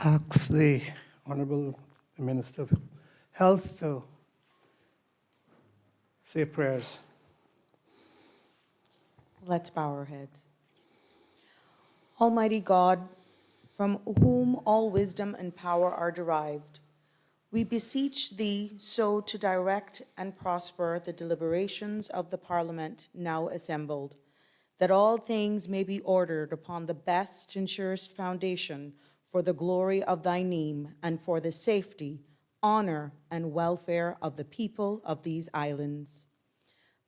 Asks the Honorable Minister of Health to say prayers. Let's bow our heads. Almighty God, from whom all wisdom and power are derived, we beseech thee so to direct and prosper the deliberations of the Parliament now assembled, that all things may be ordered upon the best and surest foundation for the glory of thy name and for the safety, honor, and welfare of the people of these islands.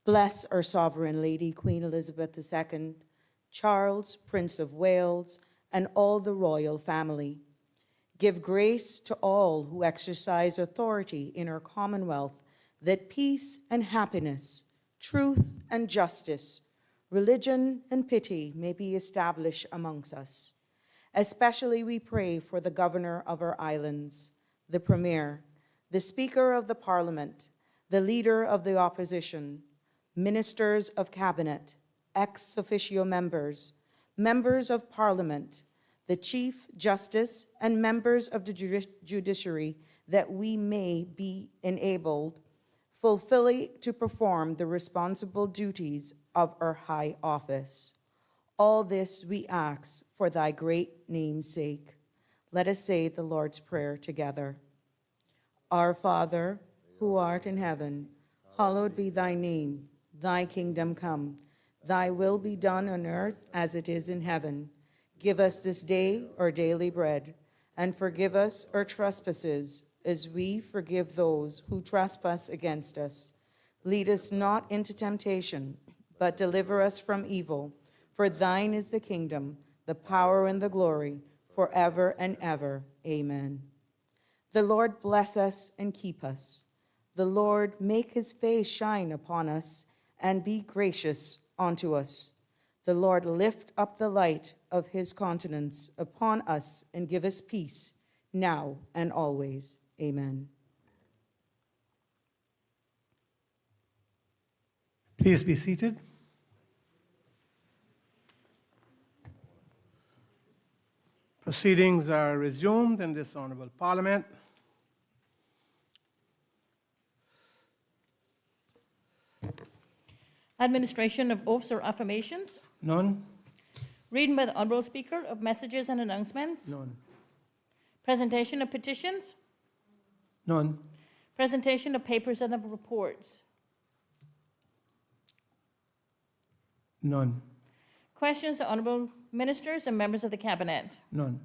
Bless our sovereign lady, Queen Elizabeth II, Charles, Prince of Wales, and all the royal family. Give grace to all who exercise authority in our Commonwealth, that peace and happiness, truth and justice, religion and pity may be established amongst us. Especially we pray for the governor of our islands, the premier, the speaker of the parliament, the leader of the opposition, ministers of cabinet, ex officio members, members of parliament, the Chief Justice, and members of the judiciary, that we may be enabled fully to perform the responsible duties of our high office. All this we ask for thy great name's sake. Let us say the Lord's Prayer together. Our Father, who art in heaven, hallowed be thy name. Thy kingdom come. Thy will be done on earth as it is in heaven. Give us this day our daily bread, and forgive us our trespasses, as we forgive those who trespass against us. Lead us not into temptation, but deliver us from evil. For thine is the kingdom, the power, and the glory, forever and ever. Amen. The Lord bless us and keep us. The Lord make his face shine upon us and be gracious unto us. The Lord lift up the light of his countenance upon us and give us peace, now and always. Amen. Please be seated. Proceedings are resumed in this honorable Parliament. Administration of oaths or affirmations. None? Reading by the Honourable Speaker of messages and announcements. None. Presentation of petitions. None? Presentation of papers and of reports. None? Questions to Honourable Ministers and members of the Cabinet. None?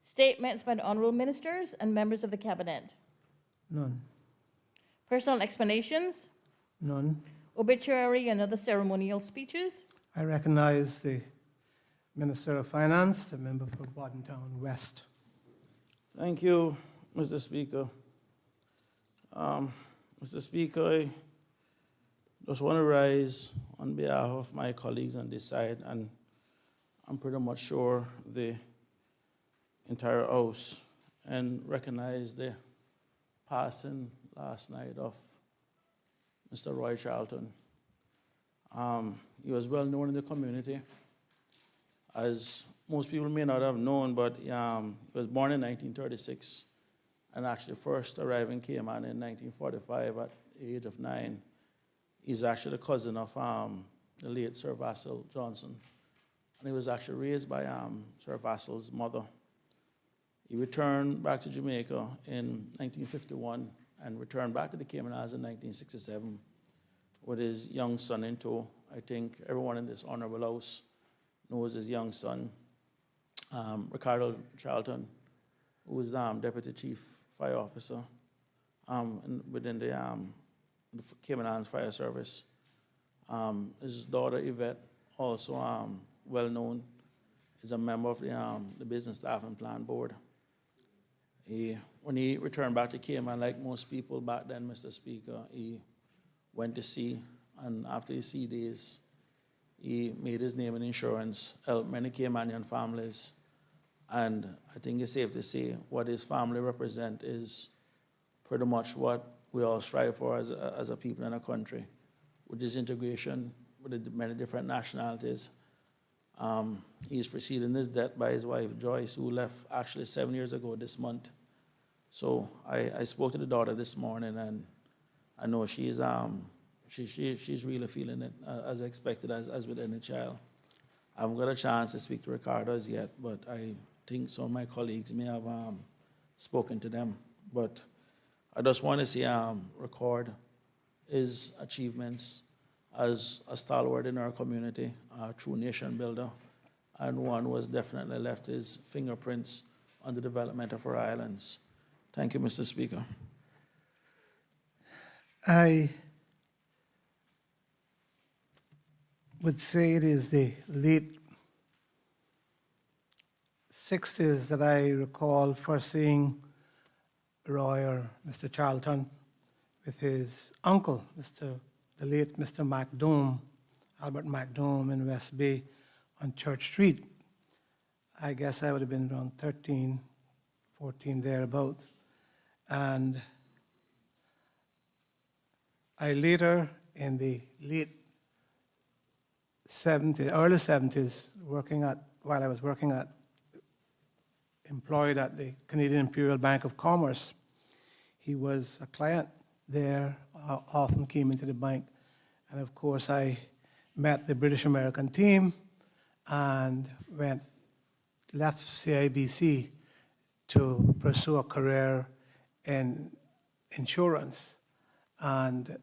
Statements by the Honourable Ministers and members of the Cabinet. None? Personal explanations. None? Obituary and other ceremonial speeches. I recognize the Minister of Finance, the member for Bordentown West. Thank you, Mr. Speaker. Mr. Speaker, I just want to rise on behalf of my colleagues on this side, and I'm pretty much sure the entire House, and recognize the passing last night of Mr. Lloyd Charlton. He was well known in the community, as most people may not have known, but he was born in 1936 and actually first arrived in Cayman in 1945 at the age of 9. He's actually a cousin of the late Sir Vassal Johnson, and he was actually raised by Sir Vassal's mother. He returned back to Jamaica in 1951 and returned back to the Cayman Islands in 1967 with his young son in tow. I think everyone in this honorable house knows his young son, Ricardo Charlton, who was Deputy Chief Fire Officer within the Cayman Islands Fire Service. His daughter Yvette, also well known, is a member of the Business Staff and Plan Board. When he returned back to Cayman, like most people back then, Mr. Speaker, he went to sea, and after his sea days, he made his name in insurance, helped many Caymanian families, and I think it's safe to say what his family represent is pretty much what we all strive for as a people in a country, with this integration with the many different nationalities. He's preceding his death by his wife Joyce, who left actually 7 years ago this month. So I spoke to the daughter this morning, and I know she's really feeling it as expected, as with any child. I haven't got a chance to speak to Ricardo as yet, but I think some of my colleagues may have spoken to them. But I just want to see record his achievements as a stalwart in our community, a true nation builder, and one who has definitely left his fingerprints on the development of our islands. Thank you, Mr. Speaker. I would say it is the late 60s that I recall first seeing Roy or Mr. Charlton with his uncle, the late Mr. MacDome, Albert MacDome in West Bay on Church Street. I guess I would have been around 13, 14, thereabouts. And I later, in the late 70s, early 70s, while I was employed at the Canadian Imperial Bank of Commerce, he was a client there, often came into the bank. And of course, I met the British American team and left CIBC to pursue a career in insurance. And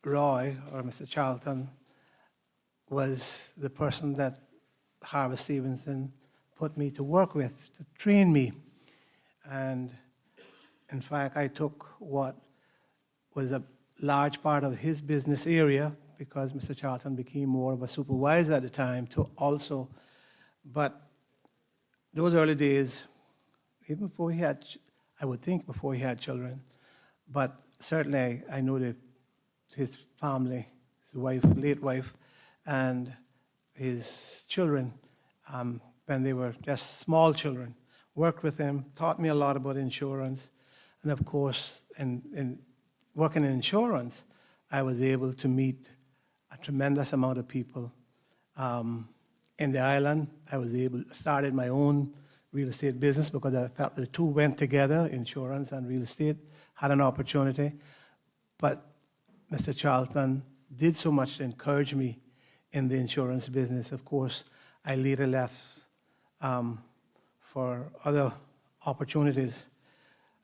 Roy, or Mr. Charlton, was the person that Harvey Stevenson put me to work with, to train me. And in fact, I took what was a large part of his business area, because Mr. Charlton became more of a supervisor at the time, to also, but those early days, even before he had, I would think before he had children, but certainly I know that his family, his wife, late wife, and his children, when they were just small children, worked with him, taught me a lot about insurance. And of course, in working in insurance, I was able to meet a tremendous amount of people. In the island, started my own real estate business because I felt the two went together, insurance and real estate, had an opportunity. But Mr. Charlton did so much to encourage me in the insurance business. Of course, I later left for other opportunities,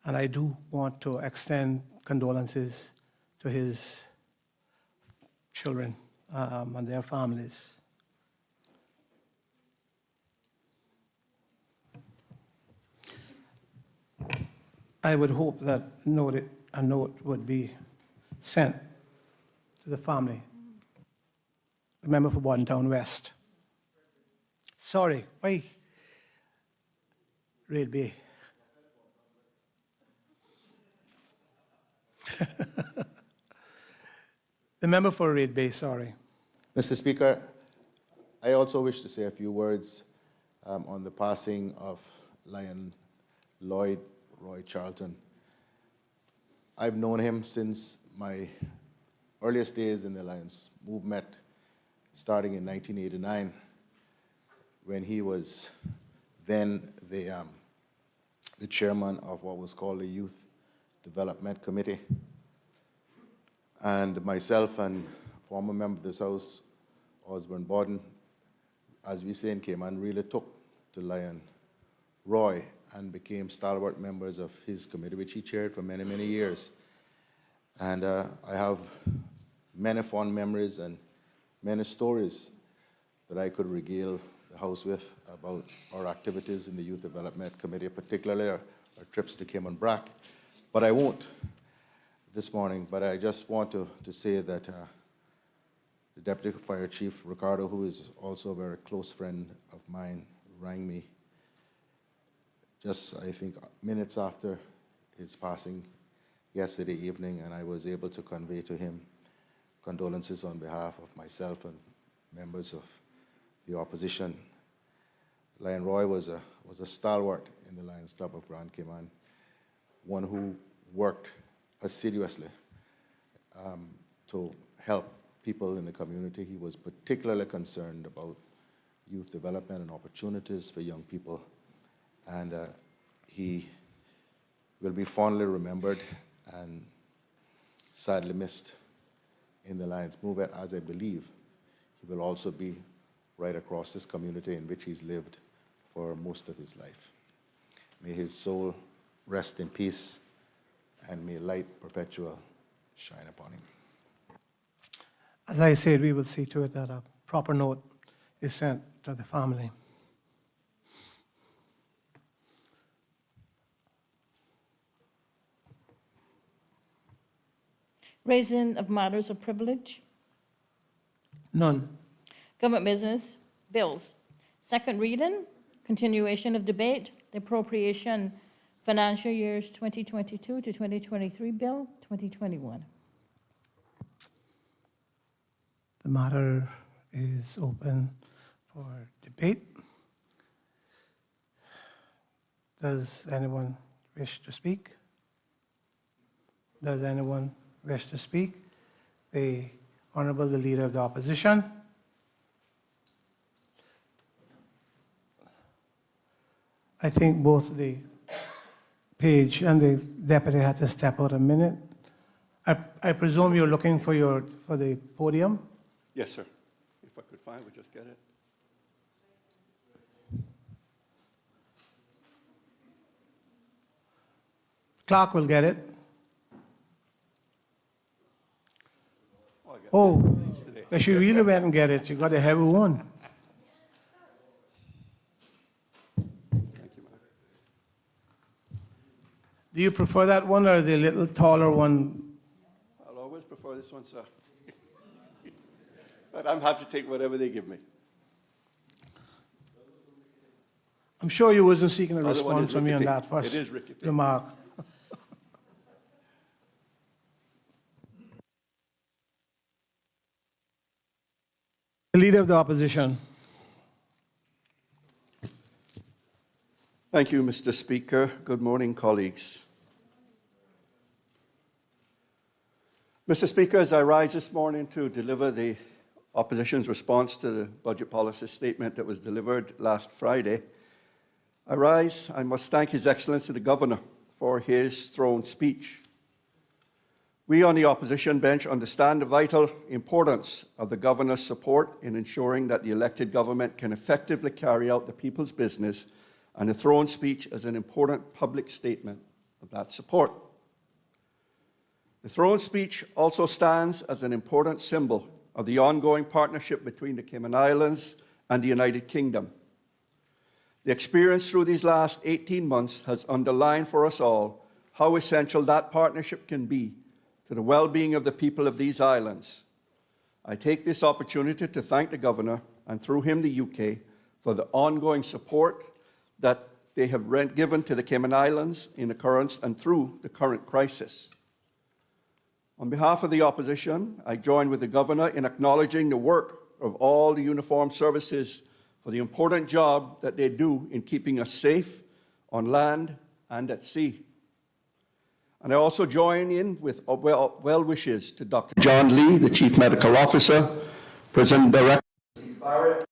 and I do want to extend condolences to his children and their families. I would hope that a note would be sent to the family, the member for Bodentown West. Sorry, why? Red Bay. The member for Red Bay, sorry. Mr. Speaker, I also wish to say a few words on the passing of Lion Lloyd Roy Charlton. I've known him since my earliest days in the Alliance movement, starting in 1989, when he was then the chairman of what was called the Youth Development Committee. And myself and former member of this House, Osborne Borden, as we say in Cayman, really took to Lion Roy and became stalwart members of his committee, which he chaired for many, many years. And I have many fond memories and many stories that I could regale the House with about our activities in the Youth Development Committee, particularly our trips to Cayman Brac. But I won't this morning, but I just want to say that the Deputy Fire Chief, Ricardo, who is also a very close friend of mine, rang me just, I think, minutes after his passing yesterday evening, and I was able to convey to him condolences on behalf of myself and members of the opposition. Lion Roy was a stalwart in the Lions Club of Grand Cayman, one who worked assiduously to help people in the community. He was particularly concerned about youth development and opportunities for young people. And he will be fondly remembered and sadly missed in the Lions movement, as I believe he will also be right across this community in which he's lived for most of his life. May his soul rest in peace, and may light perpetual shine upon him. As I said, we will see to it that a proper note is sent to the family. Raising of matters of privilege. None. Government business, bills. Second reading, continuation of debate, the appropriation financial years 2022 to 2023 bill, 2021. The matter is open for debate. Does anyone wish to speak? Does anyone wish to speak? The Honorable the Leader of the Opposition. I think both the page and the deputy had to step out a minute. I presume you're looking for the podium? Yes, sir. If I could find it, we'll just get it. Clerk will get it. Oh, I got it. Oh, Today. but she really went and get it. She got a heavy one. Thank you, ma'am. Do you prefer that one or the little taller one? I'll always prefer this one, sir. But I'm happy to take whatever they give me. I'm sure you wasn't seeking a Other one response is from me on rickety. that first It is rickety. remark. The Leader of the Opposition. Thank you, Mr. Speaker. Good morning, colleagues. Mr. Speaker, as I rise this morning to deliver the opposition's response to the budget policy statement that was delivered last Friday, I must thank His Excellency the Governor for his throne speech. We on the opposition bench understand the vital importance of the Governor's support in ensuring that the elected government can effectively carry out the people's business, and the throne speech is an important public statement of that support. The throne speech also stands as an important symbol of the ongoing partnership between the Cayman Islands and the United Kingdom. The experience through these last 18 months has underlined for us all how essential that partnership can be to the well-being of the people of these islands. I take this opportunity to thank the Governor, and through him the UK, for the ongoing support that they have given to the Cayman Islands in the current and through the current crisis. On behalf of the opposition, I join with the Governor in acknowledging the work of all the uniformed services for the important job that they do in keeping us safe on land and at sea. And I also join in with well wishes to Dr. John Lee, the Chief Medical Officer, Prison Director Steve Barrett,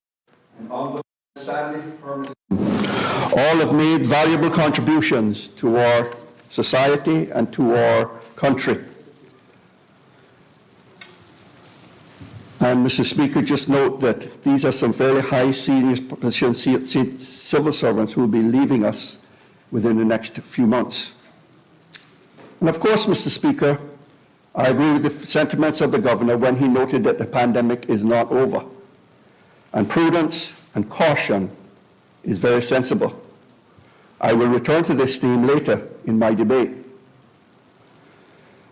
and Honorable Sandy Hermes. All have made valuable contributions to our society and to our country. And, Mr. Speaker, just note that these are some fairly high senior position civil servants who will be leaving us within the next few months. And of course, Mr. Speaker, I agree with the sentiments of the Governor when he noted that the pandemic is not over. And prudence and caution is very sensible. I will return to this theme later in my debate.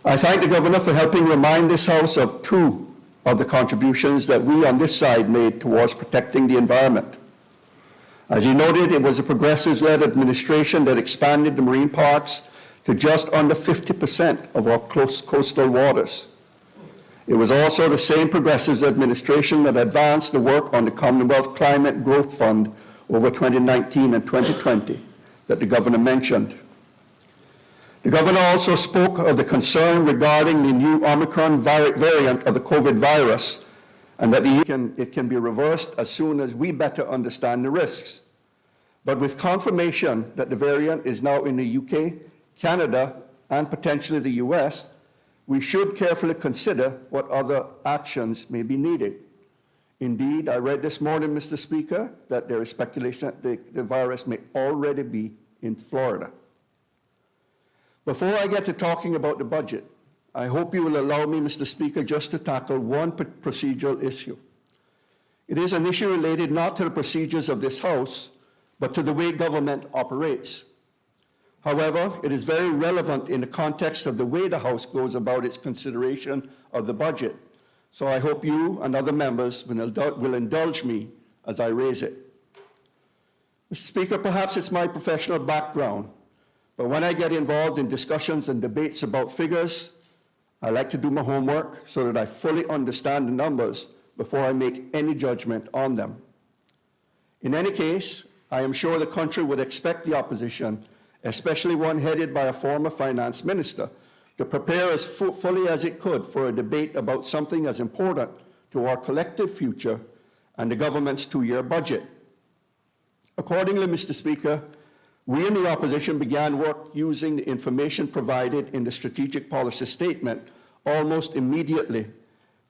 I thank the Governor for helping remind this House of two of the contributions that we on this side made towards protecting the environment. As he noted, it was a Progressives-led administration that expanded the marine parks to just under 50% of our coastal waters. It was also the same Progressives administration that advanced the work on the Commonwealth Climate Growth Fund over 2019 and 2020 that the Governor mentioned. The Governor also spoke of the concern regarding the new Omicron variant of the COVID virus and that it can be reversed as soon as we better understand the risks. But with confirmation that the variant is now in the UK, Canada, and potentially the US, we should carefully consider what other actions may be needed. Indeed, I read this morning, Mr. Speaker, that there is speculation that the virus may already be in Florida. Before I get to talking about the budget, I hope you will allow me, Mr. Speaker, just to tackle one procedural issue. It is an issue related not to the procedures of this House, but to the way government operates. However, it is very relevant in the context of the way the House goes about its consideration of the budget. So I hope you and other members will indulge me as I raise it. Mr. Speaker, perhaps it's my professional background, but when I get involved in discussions and debates about figures, I like to do my homework so that I fully understand the numbers before I make any judgment on them. In any case, I am sure the country would expect the opposition, especially one headed by a former finance minister, to prepare as fully as it could for a debate about something as important to our collective future and the government's two-year budget. Accordingly, Mr. Speaker, we in the opposition began work using the information provided in the strategic policy statement almost immediately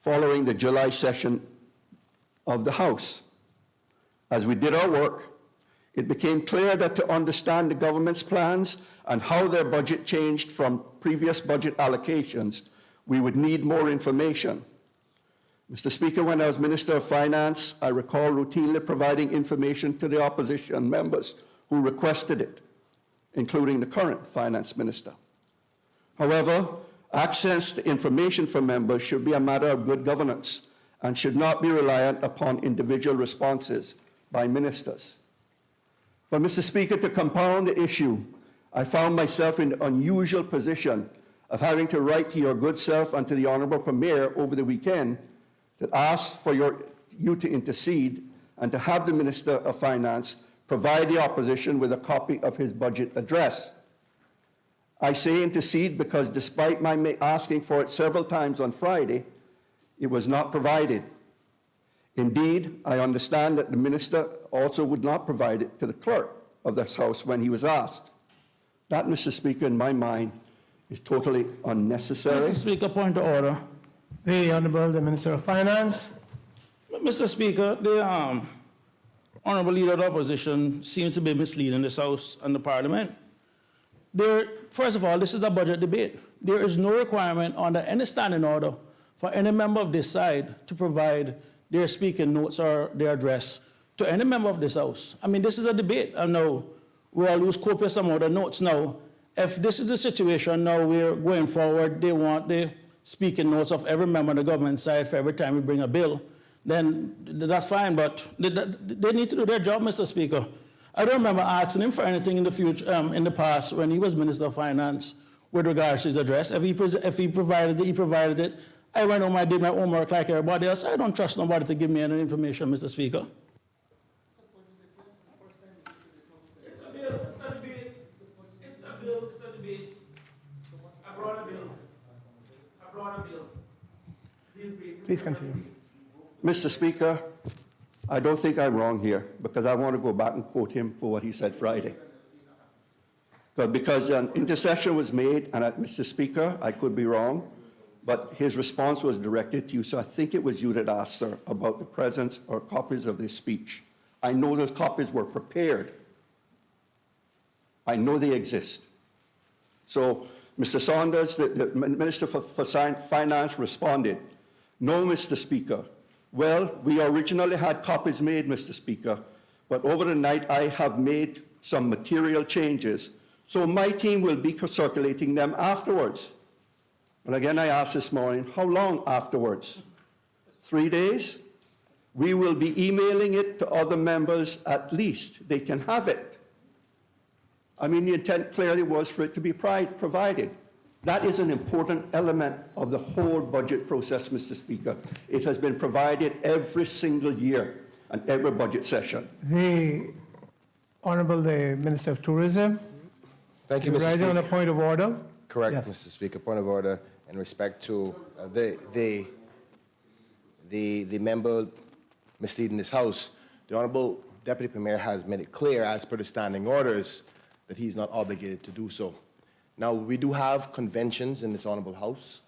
following the July session of the House. As we did our work, it became clear that to understand the government's plans and how their budget changed from previous budget allocations, we would need more information. Mr. Speaker, when I was Minister of Finance, I recall routinely providing information to the opposition members who requested it, including the current Finance Minister. However, access to information from members should be a matter of good governance and should not be reliant upon individual responses by ministers. But, Mr. Speaker, to compound the issue, I found myself in the unusual position of having to write to your good self and to the Honourable Premier over the weekend that asked for you to intercede and to have the Minister of Finance provide the opposition with a copy of his budget address. I say intercede because despite my asking for it several times on Friday, it was not provided. Indeed, I understand that the minister also would not provide it to the clerk of this House when he was asked. That, Mr. Speaker, in my mind, is totally unnecessary. Mr. Speaker, point of order. The Honorable the Minister of Finance. Mr. Speaker, the Honourable Leader of the Opposition seems to be misleading this House and the Parliament. First of all, this is a budget debate. There is no requirement under any standing order for any member of this side to provide their speaking notes or their address to any member of this House. I mean, this is a debate. I know we all use copious amount of notes now. If this is the situation now we're going forward, they want the speaking notes of every member of the government side for every time we bring a bill, then that's fine, but they need to do their job, Mr. Speaker. I don't remember asking him for anything in the future, in the past when he was Minister of Finance with regards to his address. If he provided it, he provided it. I went home, I did my homework like everybody else. I don't trust nobody to give me any information, Mr. Speaker. It's a bill, it's a debate. It's a bill, it's a debate. I brought a bill. I brought a bill. Please continue. Mr. Speaker, I don't think I'm wrong here because I want to go back and quote him for what he said Friday. Because an intercession was made, and Mr. Speaker, I could be wrong, but his response was directed to you, so I think it was you that asked, sir, about the presence or copies of this speech. I know those copies were prepared. I know they exist. So, Mr. Saunders, the Minister for Finance responded, no, Mr. Speaker. Well, we originally had copies made, Mr. Speaker, but over the night I have made some material changes, so my team will be circulating them afterwards. And again, I asked this morning, how long afterwards? 3 days? We will be emailing it to other members at least. They can have it. I mean, the intent clearly was for it to be provided. That is an important element of the whole budget process, Mr. Speaker. It has been provided every single year and every budget session. The Honorable the Minister of Tourism. Thank you, Mr. Rising on a Speaker. point of order. Correct, Yes. Mr. Speaker. Point of order in respect to the the member misleading this House, the Honorable Deputy Premier has made it clear, as per the standing orders, that he's not obligated to do so. Now, we do have conventions in this Honorable House,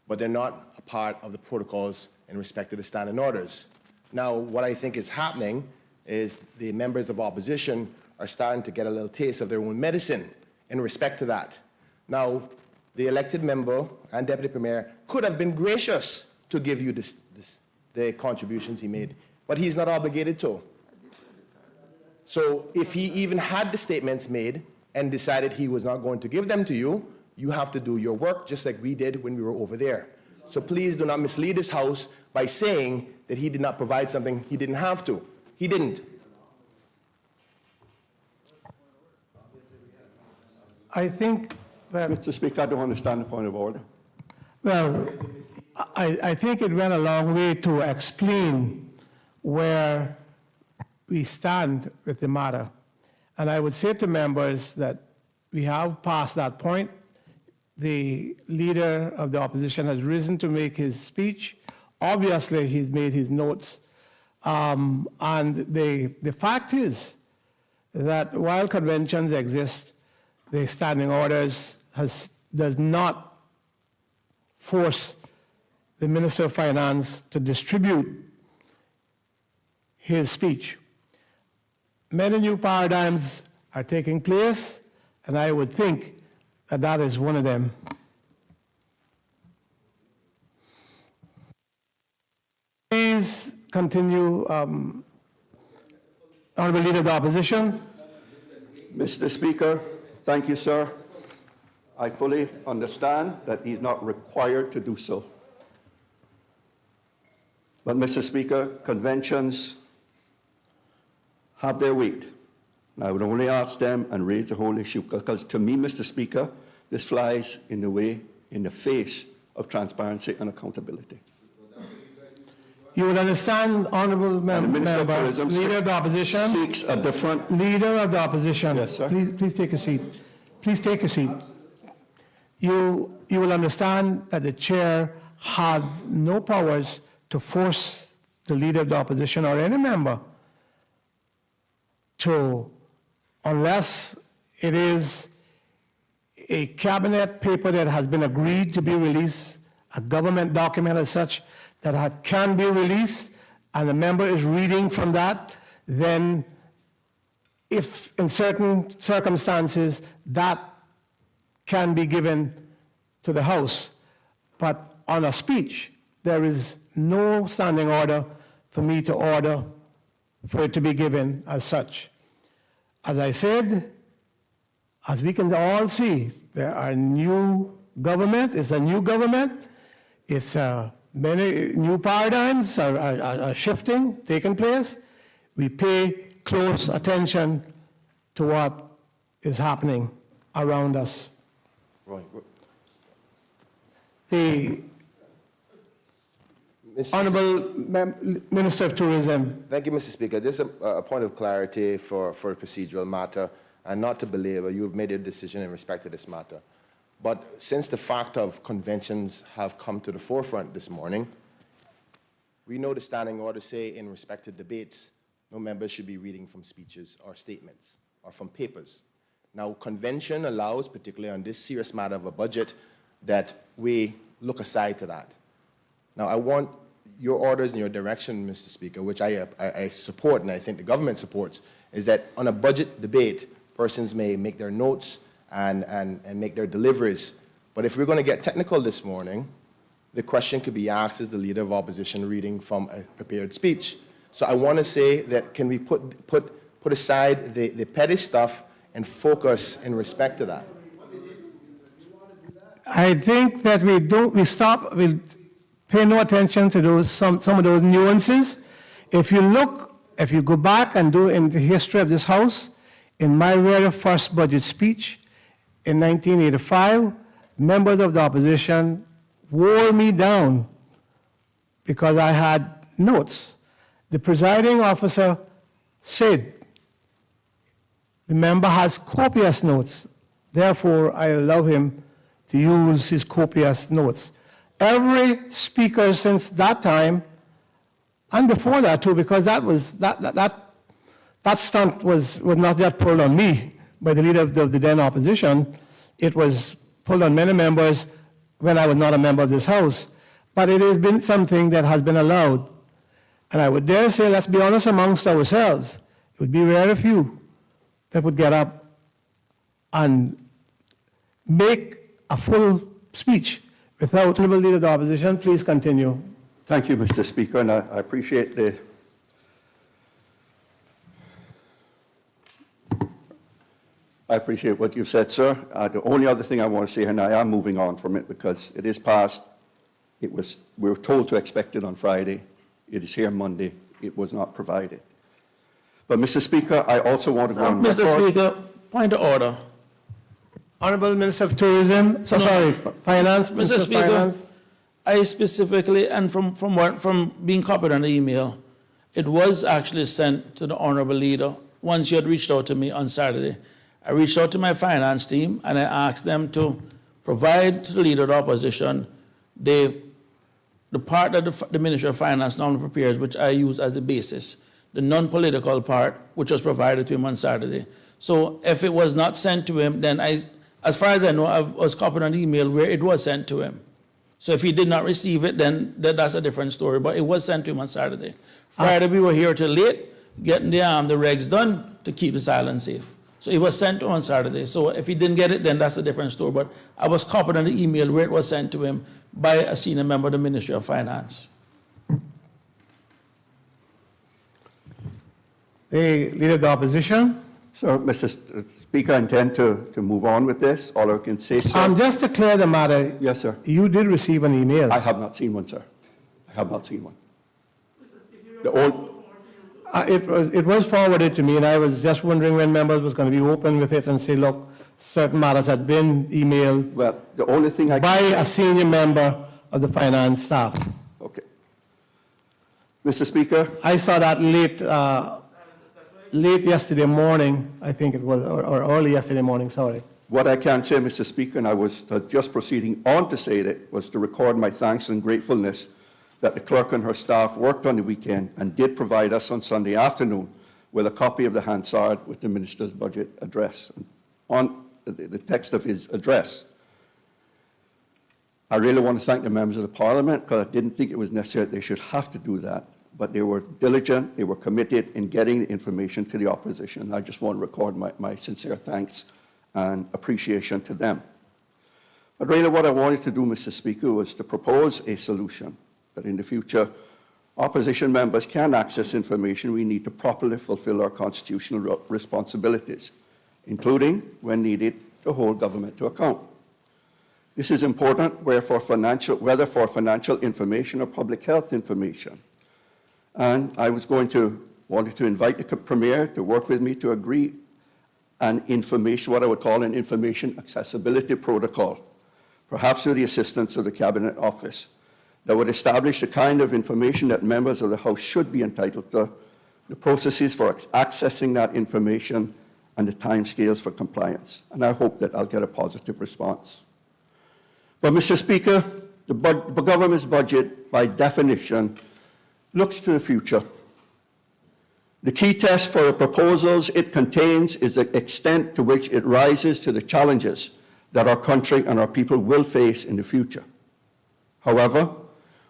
but they're not a part of the protocols in respect to the standing orders. Now, what I think is happening is the members of opposition are starting to get a little taste of their own medicine in respect to that. Now, the elected member and Deputy Premier could have been gracious to give you the contributions he made, but he's not obligated to. So if he even had the statements made and decided he was not going to give them to you, you have to do your work just like we did when we were over there. So please do not mislead this House by saying that he did not provide something he didn't have to. He didn't. I think that, Mr. Speaker, I don't understand the point of order. well, I think it went a long way to explain where we stand with the matter. And I would say to members that we have passed that point. The leader of the opposition has risen to make his speech. Obviously, he's made his notes. And the fact is that while conventions exist, the standing orders does not force the Minister of Finance to distribute his speech. Many new paradigms are taking place, and I would think that that is one of them. Please continue, Honorable Leader of the Opposition. Mr. Speaker, thank you, sir. I fully understand that he's not required to do so. But, Mr. Speaker, conventions have their weight. And I would only ask them and raise the whole issue because, to me, Mr. Speaker, this flies in the face of transparency and accountability. You will understand, Honorable And the Minister of Member, Tourism Leader of the Opposition. seeks a different. Leader of the Opposition. Yes, sir. Please take a seat. Please take a seat. You will understand that the chair had no powers to force the Leader of the Opposition or any member to, unless it is a cabinet paper that has been agreed to be released, a government document as such, that can be released, and the member is reading from that, then if in certain circumstances that can be given to the House. But on a speech, there is no standing order for me to order for it to be given as such. As I said, as we can all see, there are new government, it's a new government, it's many new paradigms are shifting, taking place. We pay close attention to what is happening around us. Right. The Honorable Minister of Tourism. Thank you, Mr. Speaker. This is a point of clarity for a procedural matter, and not to belabor, you have made your decision in respect to this matter. But since the fact of conventions have come to the forefront this morning, we know the standing orders say in respect to debates, no members should be reading from speeches or statements or from papers. Now, convention allows, particularly on this serious matter of a budget, that we look aside to that. Now, I want your orders and your direction, Mr. Speaker, which I support and I think the government supports, is that on a budget debate, persons may make their notes and make their deliveries. But if we're going to get technical this morning, the question could be asked as the Leader of Opposition reading from a prepared speech. So I want to say that can we put aside the petty stuff and focus in respect to that? I think that we pay no attention to those some of those nuances. If you go back and do in the history of this House, in my very first budget speech in 1985, members of the opposition wore me down because I had notes. The presiding officer said, the member has copious notes, therefore I allow him to use his copious notes. Every speaker since that time And before that too, because that stunt was not yet pulled on me by the leader of the then opposition. It was pulled on many members when I was not a member of this House. But it has been something that has been allowed. And I would dare say, let's be honest amongst ourselves, it would be very few that would get up and make a full speech without the leader of the opposition. Please continue. Thank you, Mr. Speaker, and I appreciate what you've said, sir. The only other thing I want to say, and I am moving on from it because it is past. We were told to expect it on Friday. It is here Monday. It was not provided. But, Mr. Speaker, I also want to go on Mr. record. Speaker, point of order. Honorable Minister of Tourism, Finance, Minister Mr. of Speaker, Finance. I specifically, and from being copied on the email, it was actually sent to the Honorable Leader once you had reached out to me on Saturday. I reached out to my finance team and I asked them to provide to the Leader of the Opposition the part that the Ministry of Finance normally prepares, which I use as the basis, the non-political part, which was provided to him on Saturday. So if it was not sent to him, then as far as I know, I was copied on the email where it was sent to him. So if he did not receive it, then that's a different story. But it was sent to him on Saturday. Friday, we were here till late, getting the regs done to keep this island safe. So it was sent to him on Saturday. So if he didn't get it, then that's a different story. But I was copied on the email where it was sent to him by a senior member of the Ministry of Finance. The leader of the opposition. So, Mr. Speaker, I intend to move on with this. All I can say, sir. Just to clear the matter. Yes, sir. You did receive an email. I have not seen one, sir. I have not seen one. The old, It was forwarded to me, and I was just wondering when members was going to be open with it and say, look, certain matters had been emailed well, the only thing I by can... a senior member of the finance staff. Okay. Mr. Speaker, I saw that late yesterday morning, I think it was, or early yesterday morning, sorry. what I can say, Mr. Speaker, and I was just proceeding on to say that, was to record my thanks and gratefulness that the clerk and her staff worked on the weekend and did provide us on Sunday afternoon with a copy of the Hansard with the Minister's budget address. On the text of his address, I really want to thank the members of the Parliament because I didn't think it was necessary that they should have to do that, but they were diligent, they were committed in getting the information to the opposition. I just want to record my sincere thanks and appreciation to them. But really what I wanted to do, Mr. Speaker, was to propose a solution that in the future, opposition members can access information we need to properly fulfill our constitutional responsibilities, including, when needed, to hold government to account. This is important whether for financial information or public health information. And I wanted to invite the Premier to work with me to agree what I would call an information accessibility protocol, perhaps with the assistance of the Cabinet Office, that would establish the kind of information that members of the House should be entitled to, the processes for accessing that information, and the timescales for compliance. And I hope that I'll get a positive response. But, Mr. Speaker, the government's budget, by definition, looks to the future. The key test for the proposals it contains is the extent to which it rises to the challenges that our country and our people will face in the future. However,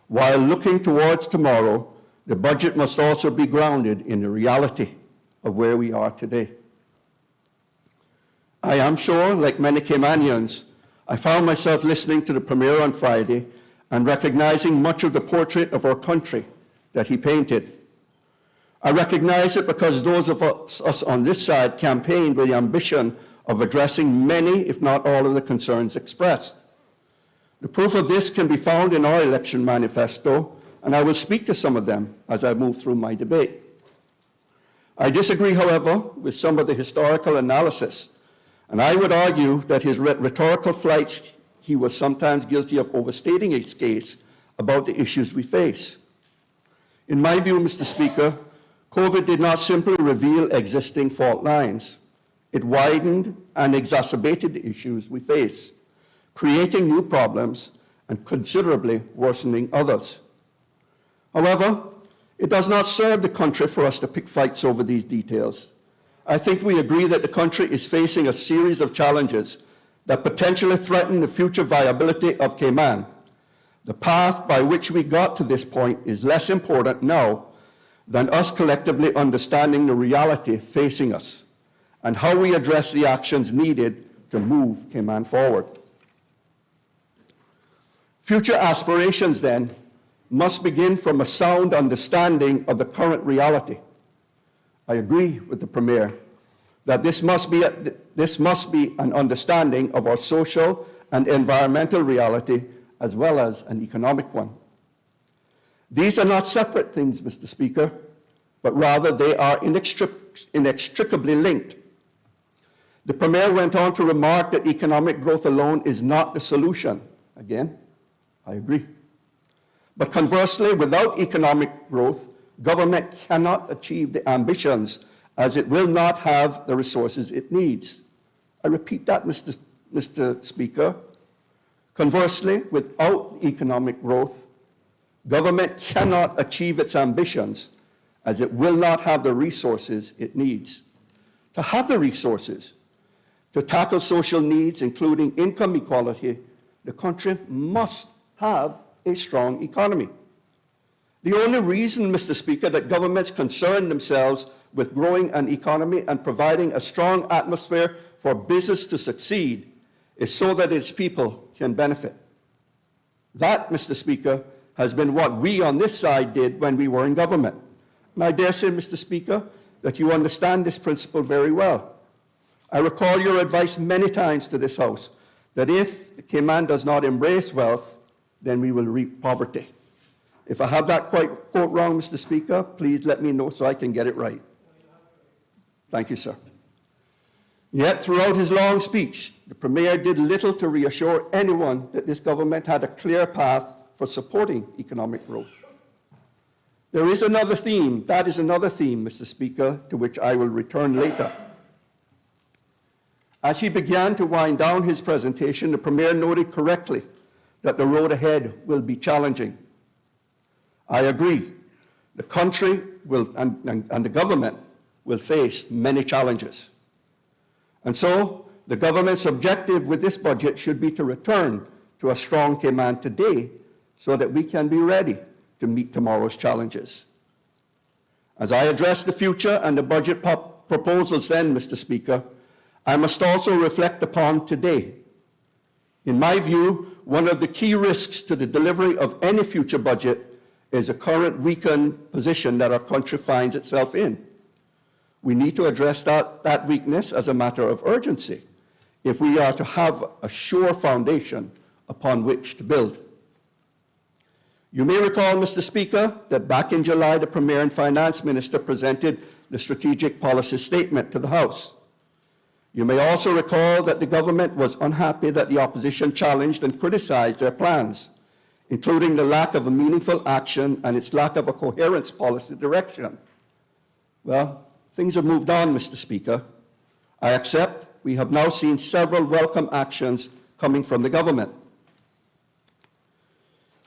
while looking towards tomorrow, the budget must also be grounded in the reality of where we are today. I am sure, like many Caymanians, I found myself listening to the Premier on Friday and recognizing much of the portrait of our country that he painted. I recognize it because those of us on this side campaigned with the ambition of addressing many, if not all, of the concerns expressed. The proof of this can be found in our election manifesto, and I will speak to some of them as I move through my debate. I disagree, however, with some of the historical analysis, and I would argue that his rhetorical flights, he was sometimes guilty of overstating his case about the issues we face. In my view, Mr. Speaker, COVID did not simply reveal existing fault lines. It widened and exacerbated the issues we face, creating new problems and considerably worsening others. However, It does not serve the country for us to pick fights over these details. I think we agree that the country is facing a series of challenges that potentially threaten the future viability of Cayman. The path by which we got to this point is less important now than us collectively understanding the reality facing us and how we address the actions needed to move Cayman forward. Future aspirations, then, must begin from a sound understanding of the current reality. I agree with the Premier that this must be an understanding of our social and environmental reality as well as an economic one. These are not separate things, Mr. Speaker, but rather they are inextricably linked. The Premier went on to remark that economic growth alone is not the solution. Again, I agree. But conversely, without economic growth, government cannot achieve the ambitions as it will not have the resources it needs. I repeat that, Mr. Speaker. Conversely, without economic growth, government cannot achieve its ambitions as it will not have the resources it needs. To have the resources to tackle social needs, including income equality, the country must have a strong economy. The only reason, Mr. Speaker, that governments concern themselves with growing an economy and providing a strong atmosphere for business to succeed is so that its people can benefit. That, Mr. Speaker, has been what we on this side did when we were in government. And I dare say, Mr. Speaker, that you understand this principle very well. I recall your advice many times to this House that if the Cayman does not embrace wealth, then we will reap poverty. If I have that quote wrong, Mr. Speaker, please let me know so I can get it right. Thank you, sir. Yet throughout his long speech, the Premier did little to reassure anyone that this government had a clear path for supporting economic growth. There is another theme, that is another theme, Mr. Speaker, to which I will return later. As he began to wind down his presentation, the Premier noted correctly that the road ahead will be challenging. I agree. The country will, and the government will face many challenges. And so, the government's objective with this budget should be to return to a strong Cayman today so that we can be ready to meet tomorrow's challenges. As I address the future and the budget proposals then, Mr. Speaker, I must also reflect upon today. In my view, one of the key risks to the delivery of any future budget is the current weakened position that our country finds itself in. We need to address that weakness as a matter of urgency if we are to have a sure foundation upon which to build. You may recall, Mr. Speaker, that back in July, the Premier and Finance Minister presented the Strategic Policy Statement to the House. You may also recall that the government was unhappy that the opposition challenged and criticized their plans, including the lack of a meaningful action and its lack of a coherent policy direction. Well, things have moved on, Mr. Speaker. I accept we have now seen several welcome actions coming from the government.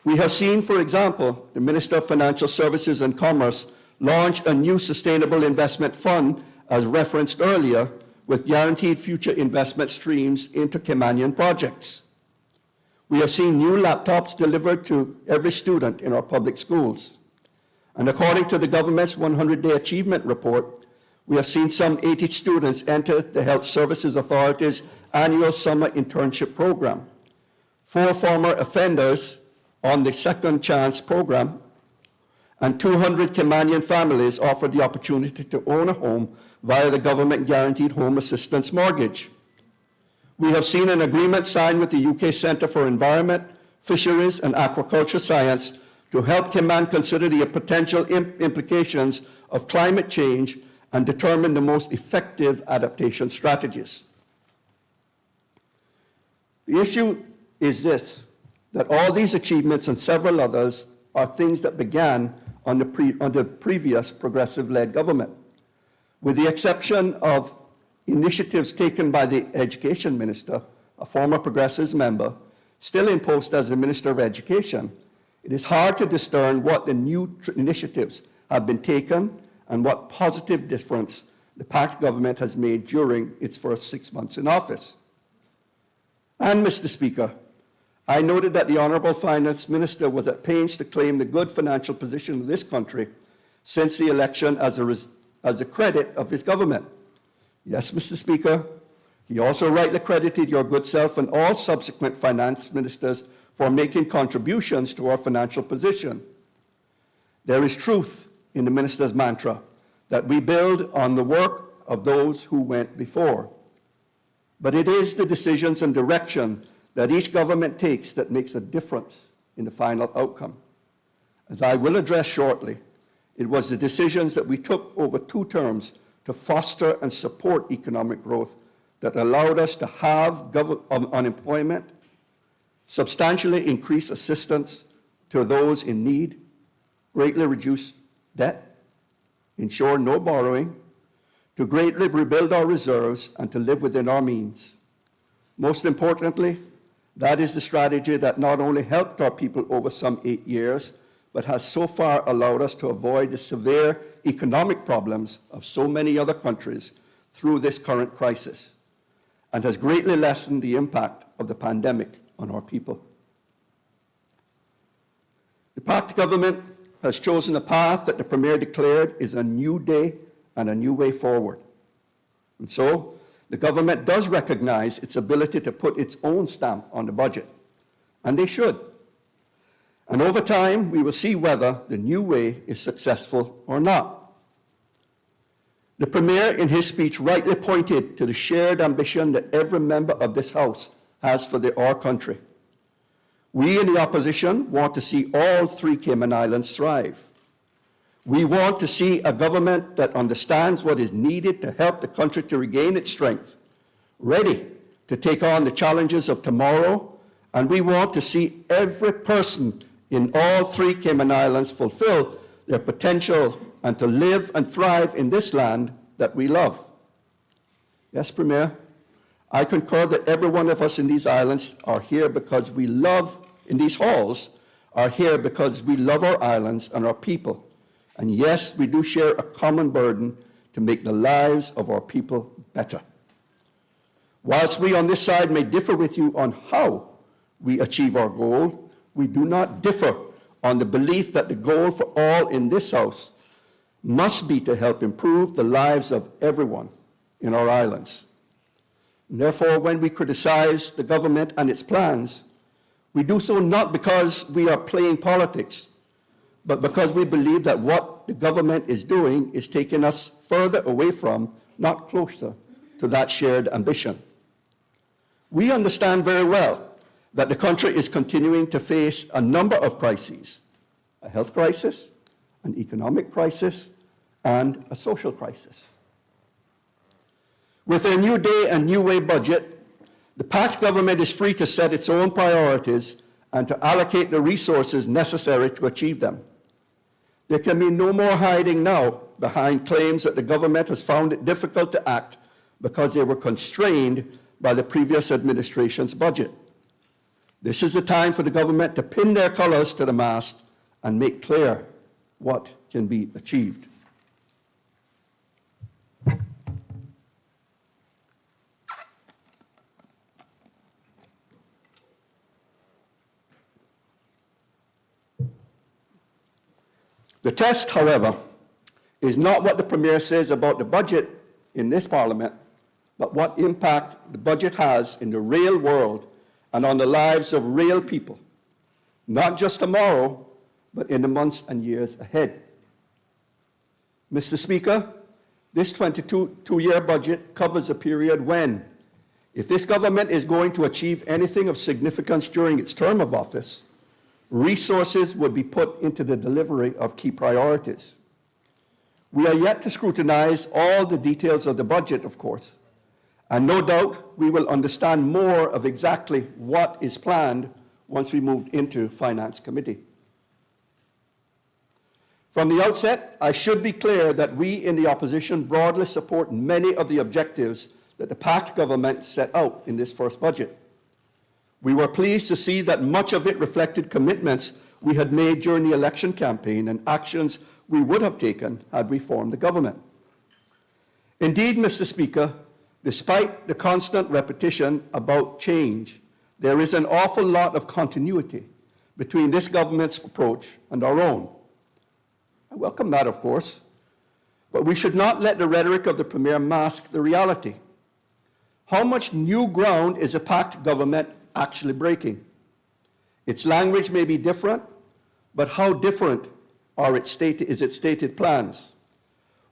We have seen, for example, the Minister of Financial Services and Commerce launch a new sustainable investment fund, as referenced earlier, with guaranteed future investment streams into Caymanian projects. We have seen new laptops delivered to every student in our public schools. And according to the government's 100-day achievement report, we have seen some 80 students enter the Health Services Authority's annual summer internship program. 4 former offenders on the Second Chance program, and 200 Caymanian families offered the opportunity to own a home via the government-guaranteed home assistance mortgage. We have seen an agreement signed with the UK Centre for Environment, Fisheries and Aquaculture Science to help Cayman consider the potential implications of climate change and determine the most effective adaptation strategies. The issue is this, that all these achievements and several others are things that began under previous progressive-led government. With the exception of initiatives taken by the Education Minister, a former Progressives member, still in post as the Minister of Education, it is hard to discern what the new initiatives have been taken and what positive difference the Pact government has made during its first 6 months in office. And, Mr. Speaker, I noted that the Honourable Finance Minister was at pains to claim the good financial position of this country since the election as a credit of his government. Yes, Mr. Speaker, he also rightly credited your good self and all subsequent finance ministers for making contributions to our financial position. There is truth in the minister's mantra that we build on the work of those who went before. But it is the decisions and direction that each government takes that makes a difference in the final outcome. As I will address shortly, it was the decisions that we took over 2 terms to foster and support economic growth that allowed us to have unemployment, substantially increase assistance to those in need, greatly reduce debt, ensure no borrowing, to greatly rebuild our reserves, and to live within our means. Most importantly, that is the strategy that not only helped our people over some 8 years, but has so far allowed us to avoid the severe economic problems of so many other countries through this current crisis, and has greatly lessened the impact of the pandemic on our people. The Pact government has chosen a path that the Premier declared is a new day and a new way forward. And so, the government does recognize its ability to put its own stamp on the budget, and they should. And over time, we will see whether the new way is successful or not. The Premier, in his speech, rightly pointed to the shared ambition that every member of this House has for our country. We in the opposition want to see all 3 Cayman Islands thrive. We want to see a government that understands what is needed to help the country to regain its strength, ready to take on the challenges of tomorrow, and we want to see every person in all 3 Cayman Islands fulfill their potential and to live and thrive in this land that we love. Yes, Premier, I concur that every one of us in these islands are here because we love, in these halls, are here because we love our islands and our people. And yes, we do share a common burden to make the lives of our people better. Whilst we on this side may differ with you on how we achieve our goal, we do not differ on the belief that the goal for all in this House must be to help improve the lives of everyone in our islands. And therefore, when we criticize the government and its plans, we do so not because we are playing politics, but because we believe that what the government is doing is taking us further away from, not closer, to that shared ambition. We understand very well that the country is continuing to face a number of crises: a health crisis, an economic crisis, and a social crisis. With their New Day and New Way budget, the Pact government is free to set its own priorities and to allocate the resources necessary to achieve them. There can be no more hiding now behind claims that the government has found it difficult to act because they were constrained by the previous administration's budget. This is the time for the government to pin their colors to the mast and make clear what can be achieved. The test, however, is not what the Premier says about the budget in this Parliament, but what impact the budget has in the real world and on the lives of real people, not just tomorrow, but in the months and years ahead. Mr. Speaker, this 22-year budget covers a period when, if this government is going to achieve anything of significance during its term of office, resources would be put into the delivery of key priorities. We are yet to scrutinize all the details of the budget, of course, and no doubt we will understand more of exactly what is planned once we move into Finance Committee. From the outset, I should be clear that we in the opposition broadly support many of the objectives that the Pact government set out in this first budget. We were pleased to see that much of it reflected commitments we had made during the election campaign and actions we would have taken had we formed the government. Indeed, Mr. Speaker, despite the constant repetition about change, there is an awful lot of continuity between this government's approach and our own. I welcome that, of course, but we should not let the rhetoric of the Premier mask the reality. How much new ground is a Pact government actually breaking? Its language may be different, but how different is its stated plans?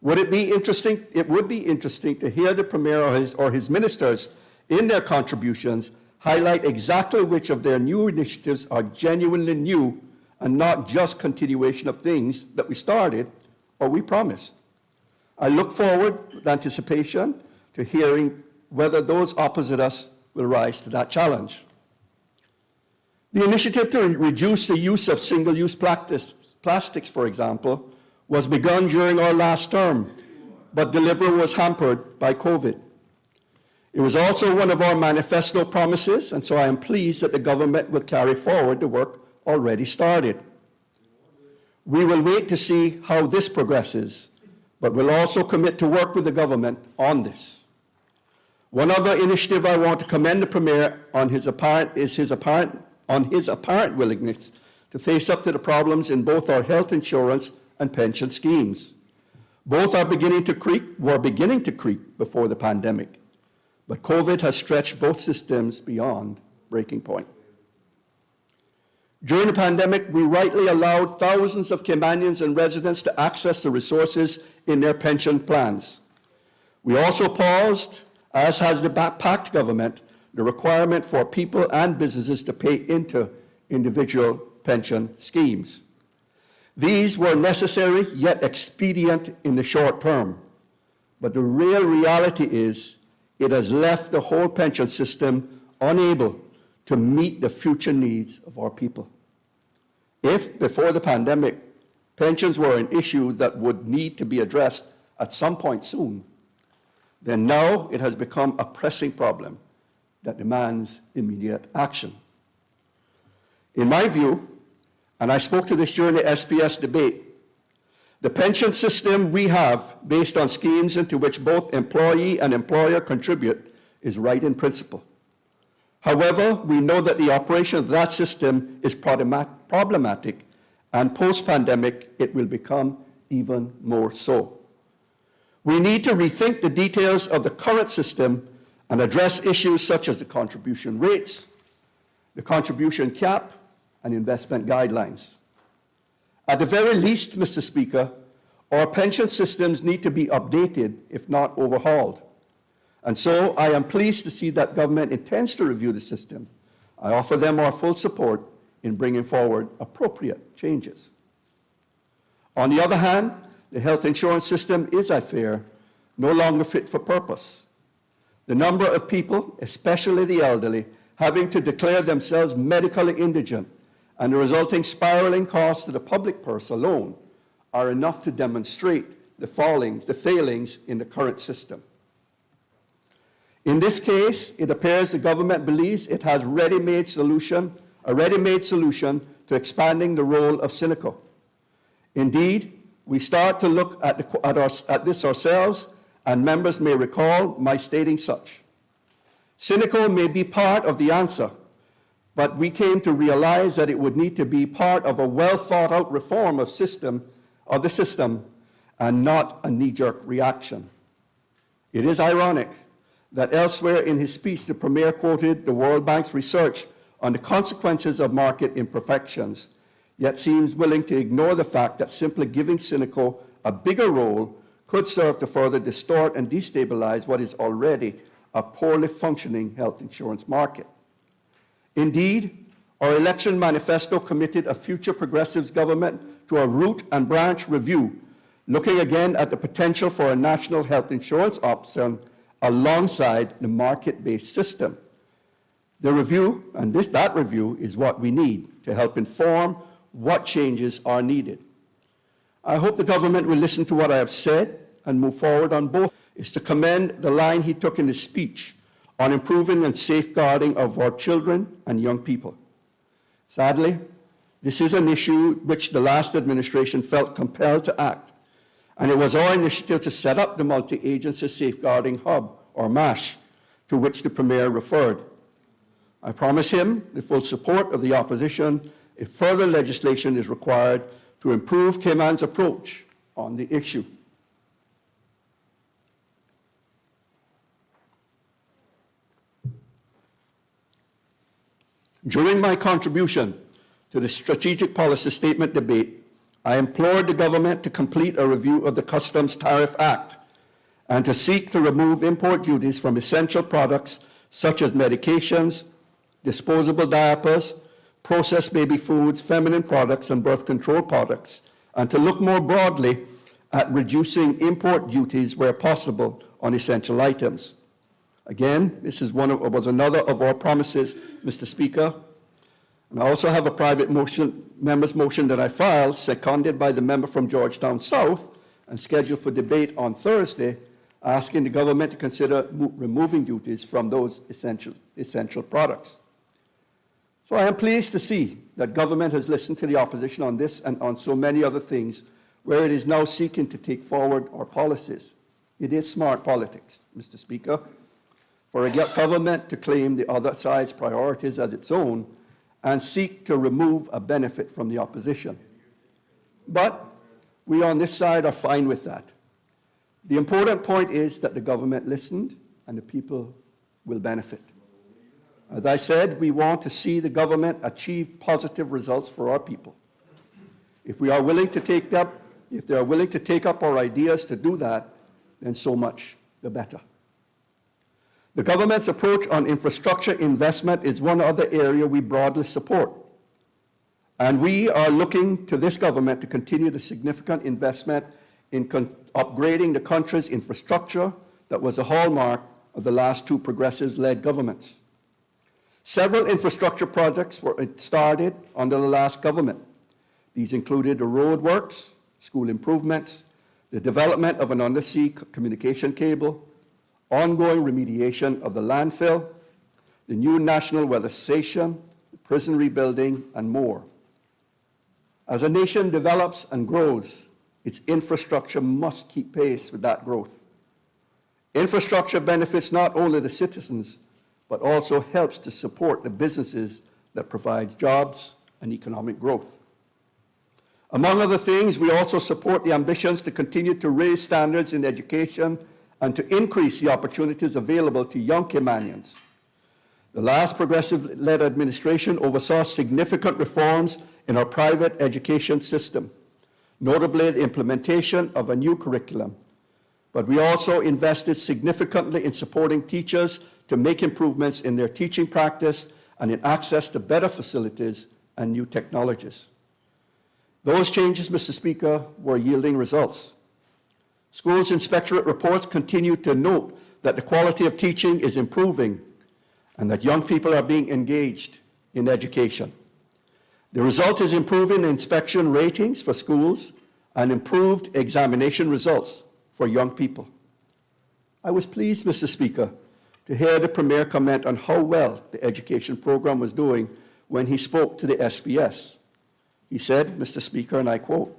Would it be interesting? It would be interesting to hear the Premier or his ministers in their contributions highlight exactly which of their new initiatives are genuinely new and not just continuation of things that we started or we promised. I look forward with anticipation to hearing whether those opposite us will rise to that challenge. The initiative to reduce the use of single-use plastics, for example, was begun during our last term, but delivery was hampered by COVID. It was also one of our manifesto promises, and so I am pleased that the government will carry forward the work already started. We will wait to see how this progresses, but we'll also commit to work with the government on this. One other initiative I want to commend the Premier on his apparent willingness to face up to the problems in both our health insurance and pension schemes. Both were beginning to creak before the pandemic, but COVID has stretched both systems beyond breaking point. During the pandemic, we rightly allowed thousands of Caymanians and residents to access the resources in their pension plans. We also paused, as has the Pact government, the requirement for people and businesses to pay into individual pension schemes. These were necessary yet expedient in the short term, but the real reality is it has left the whole pension system unable to meet the future needs of our people. If, before the pandemic, pensions were an issue that would need to be addressed at some point soon, then now it has become a pressing problem that demands immediate action. In my view, and I spoke to this during the SPS debate, the pension system we have, based on schemes into which both employee and employer contribute, is right in principle. However, we know that the operation of that system is problematic, and post-pandemic, it will become even more so. We need to rethink the details of the current system and address issues such as the contribution rates, the contribution cap, and investment guidelines. At the very least, Mr. Speaker, our pension systems need to be updated, if not overhauled. And so I am pleased to see that government intends to review the system. I offer them our full support in bringing forward appropriate changes. On the other hand, the health insurance system is, I fear, no longer fit for purpose. The number of people, especially the elderly, having to declare themselves medically indigent and the resulting spiraling costs to the public purse alone are enough to demonstrate the failings in the current system. In this case, it appears the government believes it has a ready-made solution to expanding the role of Cineco. Indeed, we start to look at this ourselves, and members may recall my stating such. Cineco may be part of the answer, but we came to realize that it would need to be part of a well-thought-out reform of the system and not a knee-jerk reaction. It is ironic that elsewhere in his speech, the Premier quoted the World Bank's research on the consequences of market imperfections, yet seems willing to ignore the fact that simply giving Cineco a bigger role could serve to further distort and destabilize what is already a poorly functioning health insurance market. Indeed, our election manifesto committed a future Progressives government to a root and branch review, looking again at the potential for a national health insurance option alongside the market-based system. The review, and that review, is what we need to help inform what changes are needed. I hope the government will listen to what I have said and move forward on both. Is to commend the line he took in his speech on improving and safeguarding of our children and young people. Sadly, This is an issue which the last administration felt compelled to act, and it was our initiative to set up the Multi-Agency Safeguarding Hub, or MASH, to which the Premier referred. I promise him the full support of the opposition if further legislation is required to improve Cayman's approach on the issue. During my contribution to the Strategic Policy Statement debate, I implored the government to complete a review of the Customs Tariff Act and to seek to remove import duties from essential products such as medications, disposable diapers, processed baby foods, feminine products, and birth control products, and to look more broadly at reducing import duties where possible on essential items. Again, this was another of our promises, Mr. Speaker. And I also have a private member's motion that I filed, seconded by the member from Georgetown South, and scheduled for debate on Thursday, asking the government to consider removing duties from those essential products. So I am pleased to see that government has listened to the opposition on this and on so many other things, where it is now seeking to take forward our policies. It is smart politics, Mr. Speaker, for a government to claim the other side's priorities as its own and seek to remove a benefit from the opposition. But we on this side are fine with that. The important point is that the government listened and the people will benefit. As I said, we want to see the government achieve positive results for our people. If they are willing to take up our ideas to do that, then so much the better. The government's approach on infrastructure investment is one other area we broadly support. And we are looking to this government to continue the significant investment in upgrading the country's infrastructure that was a hallmark of the last two progressive-led governments. Several infrastructure projects were started under the last government. These included the road works, school improvements, the development of an undersea communication cable, ongoing remediation of the landfill, the new National Weather Station, prison rebuilding, and more. As a nation develops and grows, its infrastructure must keep pace with that growth. Infrastructure benefits not only the citizens, but also helps to support the businesses that provide jobs and economic growth. Among other things, we also support the ambitions to continue to raise standards in education and to increase the opportunities available to young Caymanians. The last progressive-led administration oversaw significant reforms in our private education system, notably the implementation of a new curriculum. But we also invested significantly in supporting teachers to make improvements in their teaching practice and in access to better facilities and new technologies. Those changes, Mr. Speaker, were yielding results. Schools inspectorate reports continue to note that the quality of teaching is improving and that young people are being engaged in education. The result is improving inspection ratings for schools and improved examination results for young people. I was pleased, Mr. Speaker, to hear the Premier comment on how well the education program was doing when he spoke to the SBS. He said, Mr. Speaker, and I quote,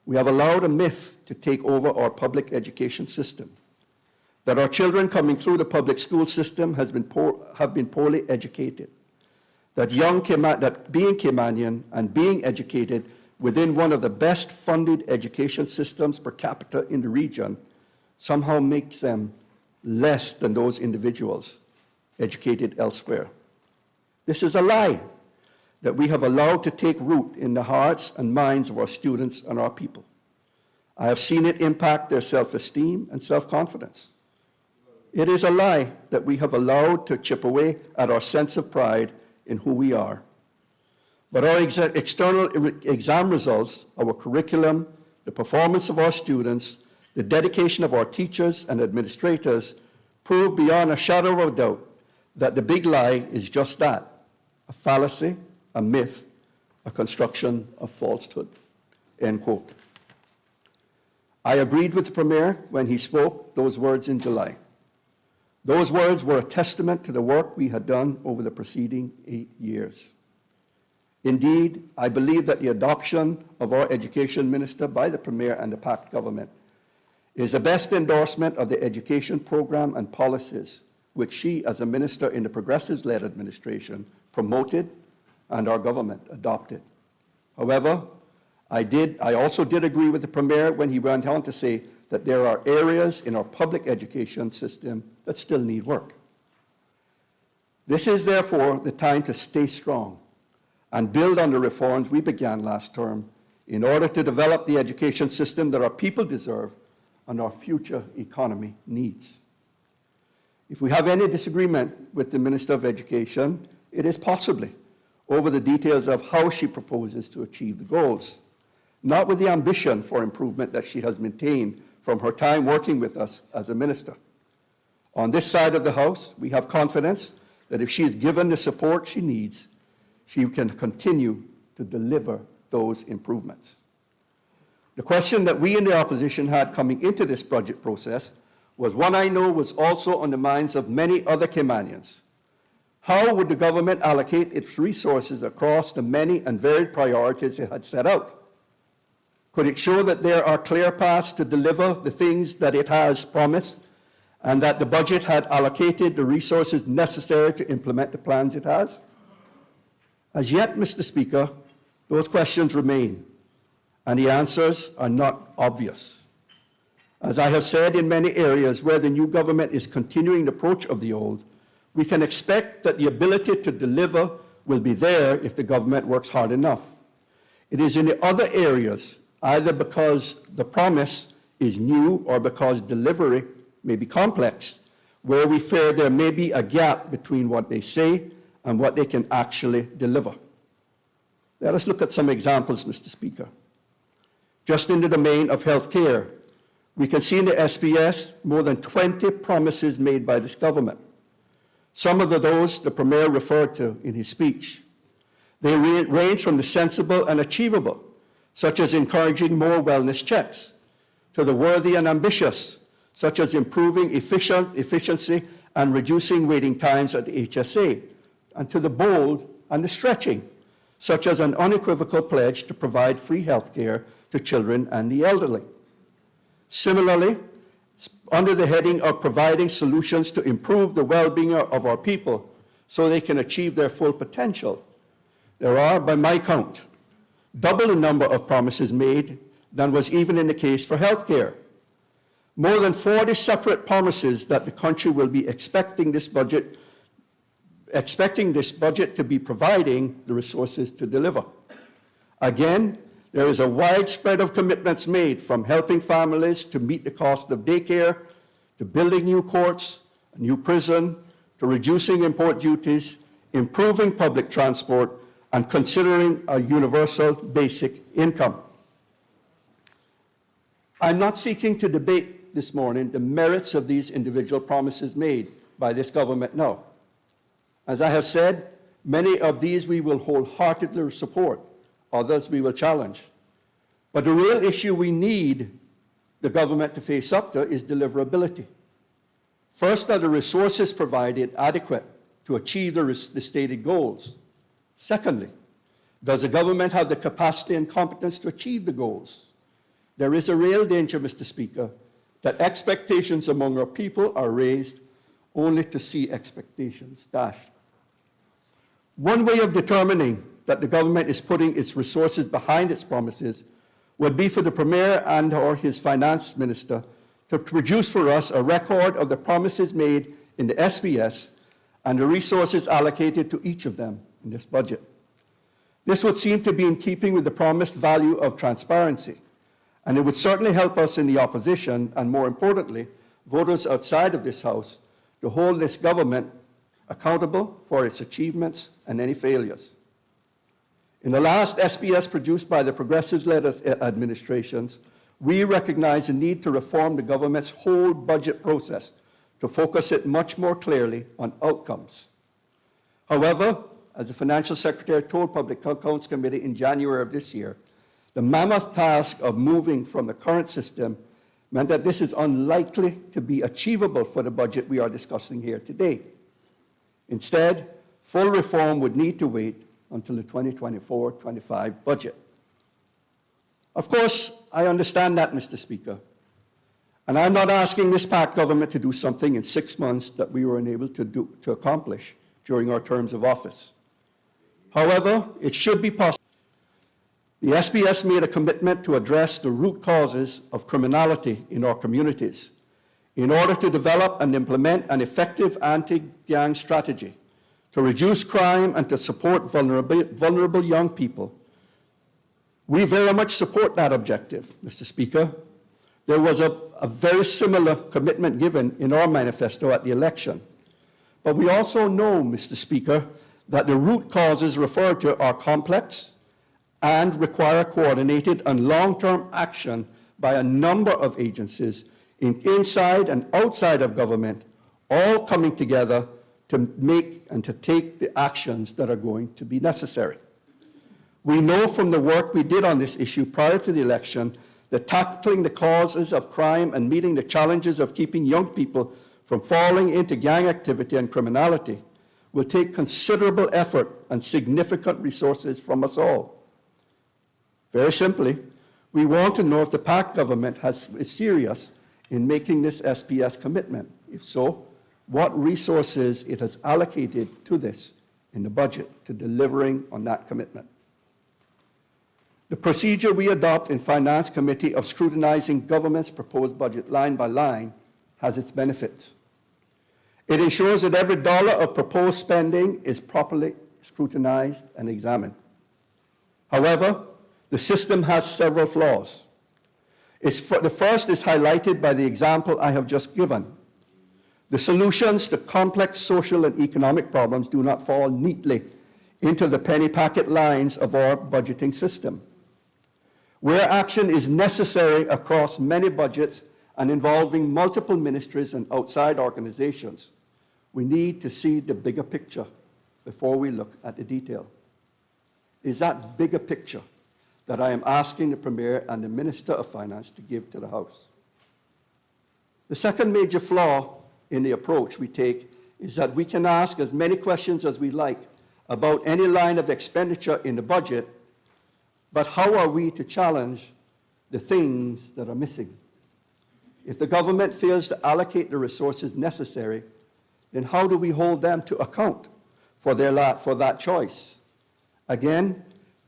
"We have allowed a myth to take over our public education system, that our children coming through the public school system have been poorly educated, that being Caymanian and being educated within one of the best funded education systems per capita in the region somehow makes them less than those individuals educated elsewhere. This is a lie that we have allowed to take root in the hearts and minds of our students and our people. I have seen it impact their self-esteem and self-confidence. It is a lie that we have allowed to chip away at our sense of pride in who we are. But our external exam results, our curriculum, the performance of our students, the dedication of our teachers and administrators prove beyond a shadow of a doubt that the big lie is just that, a fallacy, a myth, a construction of falsehood." End quote. I agreed with the Premier when he spoke those words in July. Those words were a testament to the work we had done over the preceding 8 years. Indeed, I believe that the adoption of our education minister by the Premier and the Pact government is the best endorsement of the education program and policies which she, as a minister in the Progressives-led administration, promoted and our government adopted. However, I also did agree with the Premier when he went on to say that there are areas in our public education system that still need work. This is therefore the time to stay strong and build on the reforms we began last term in order to develop the education system that our people deserve and our future economy needs. If we have any disagreement with the Minister of Education, it is possibly over the details of how she proposes to achieve the goals, not with the ambition for improvement that she has maintained from her time working with us as a minister. On this side of the House, we have confidence that if she is given the support she needs, she can continue to deliver those improvements. The question that we in the opposition had coming into this budget process was one I know was also on the minds of many other Caymanians. How would the government allocate its resources across the many and varied priorities it had set out? Could it show that there are clear paths to deliver the things that it has promised and that the budget had allocated the resources necessary to implement the plans it has? As yet, Mr. Speaker, those questions remain, and the answers are not obvious. As I have said, in many areas where the new government is continuing the approach of the old, we can expect that the ability to deliver will be there if the government works hard enough. It is in the other areas, either because the promise is new or because delivery may be complex, where we fear there may be a gap between what they say and what they can actually deliver. Let us look at some examples, Mr. Speaker. Just in the domain of health care, we can see in the SPS more than 20 promises made by this government. Some of those the Premier referred to in his speech. They range from the sensible and achievable, such as encouraging more wellness checks, to the worthy and ambitious, such as improving efficiency and reducing waiting times at the HSA, and to the bold and the stretching, such as an unequivocal pledge to provide free health care to children and the elderly. Similarly, under the heading of providing solutions to improve the well-being of our people so they can achieve their full potential, there are, by my count, double the number of promises made than was even in the case for health care. More than 40 separate promises that the country will be expecting this budget to be providing the resources to deliver. Again, there is a widespread of commitments made, from helping families to meet the cost of daycare, to building new courts, a new prison, to reducing import duties, improving public transport, and considering a universal basic income. I'm not seeking to debate this morning the merits of these individual promises made by this government now. As I have said, many of these we will wholeheartedly support, others we will challenge. But the real issue we need the government to face up to is deliverability. First, are the resources provided adequate to achieve the stated goals? Secondly, does the government have the capacity and competence to achieve the goals? There is a real danger, Mr. Speaker, that expectations among our people are raised only to see expectations dashed. One way of determining that the government is putting its resources behind its promises would be for the Premier and or his finance minister to produce for us a record of the promises made in the SBS and the resources allocated to each of them in this budget. This would seem to be in keeping with the promised value of transparency, and it would certainly help us in the opposition, and more importantly, voters outside of this House, to hold this government accountable for its achievements and any failures. In the last SBS produced by the Progressives-led administrations, we recognize the need to reform the government's whole budget process to focus it much more clearly on outcomes. However, as the Financial Secretary told Public Accounts Committee in January of this year, the mammoth task of moving from the current system meant that this is unlikely to be achievable for the budget we are discussing here today. Instead, full reform would need to wait until the 2024-25 budget. Of course, I understand that, Mr. Speaker, and I'm not asking this Pact government to do something in 6 months that we were unable to accomplish during our terms of office. However, it should be possible. The SPS made a commitment to address the root causes of criminality in our communities in order to develop and implement an effective anti-gang strategy to reduce crime and to support vulnerable young people. We very much support that objective, Mr. Speaker. There was a very similar commitment given in our manifesto at the election. But we also know, Mr. Speaker, that the root causes referred to are complex and require coordinated and long-term action by a number of agencies inside and outside of government, all coming together to make and to take the actions that are going to be necessary. We know from the work we did on this issue prior to the election that tackling the causes of crime and meeting the challenges of keeping young people from falling into gang activity and criminality will take considerable effort and significant resources from us all. Very simply, we want to know if the Pact government is serious in making this SPS commitment. If so, what resources it has allocated to this in the budget to delivering on that commitment. The procedure we adopt in Finance Committee of scrutinizing government's proposed budget line by line has its benefits. It ensures that every dollar of proposed spending is properly scrutinized and examined. However, the system has several flaws. The first is highlighted by the example I have just given. The solutions to complex social and economic problems do not fall neatly into the penny packet lines of our budgeting system. Where action is necessary across many budgets and involving multiple ministries and outside organizations, we need to see the bigger picture before we look at the detail. It is that bigger picture that I am asking the Premier and the Minister of Finance to give to the House. The second major flaw in the approach we take is that we can ask as many questions as we like about any line of expenditure in the budget, but how are we to challenge the things that are missing? If the government fails to allocate the resources necessary, then how do we hold them to account for that choice? Again,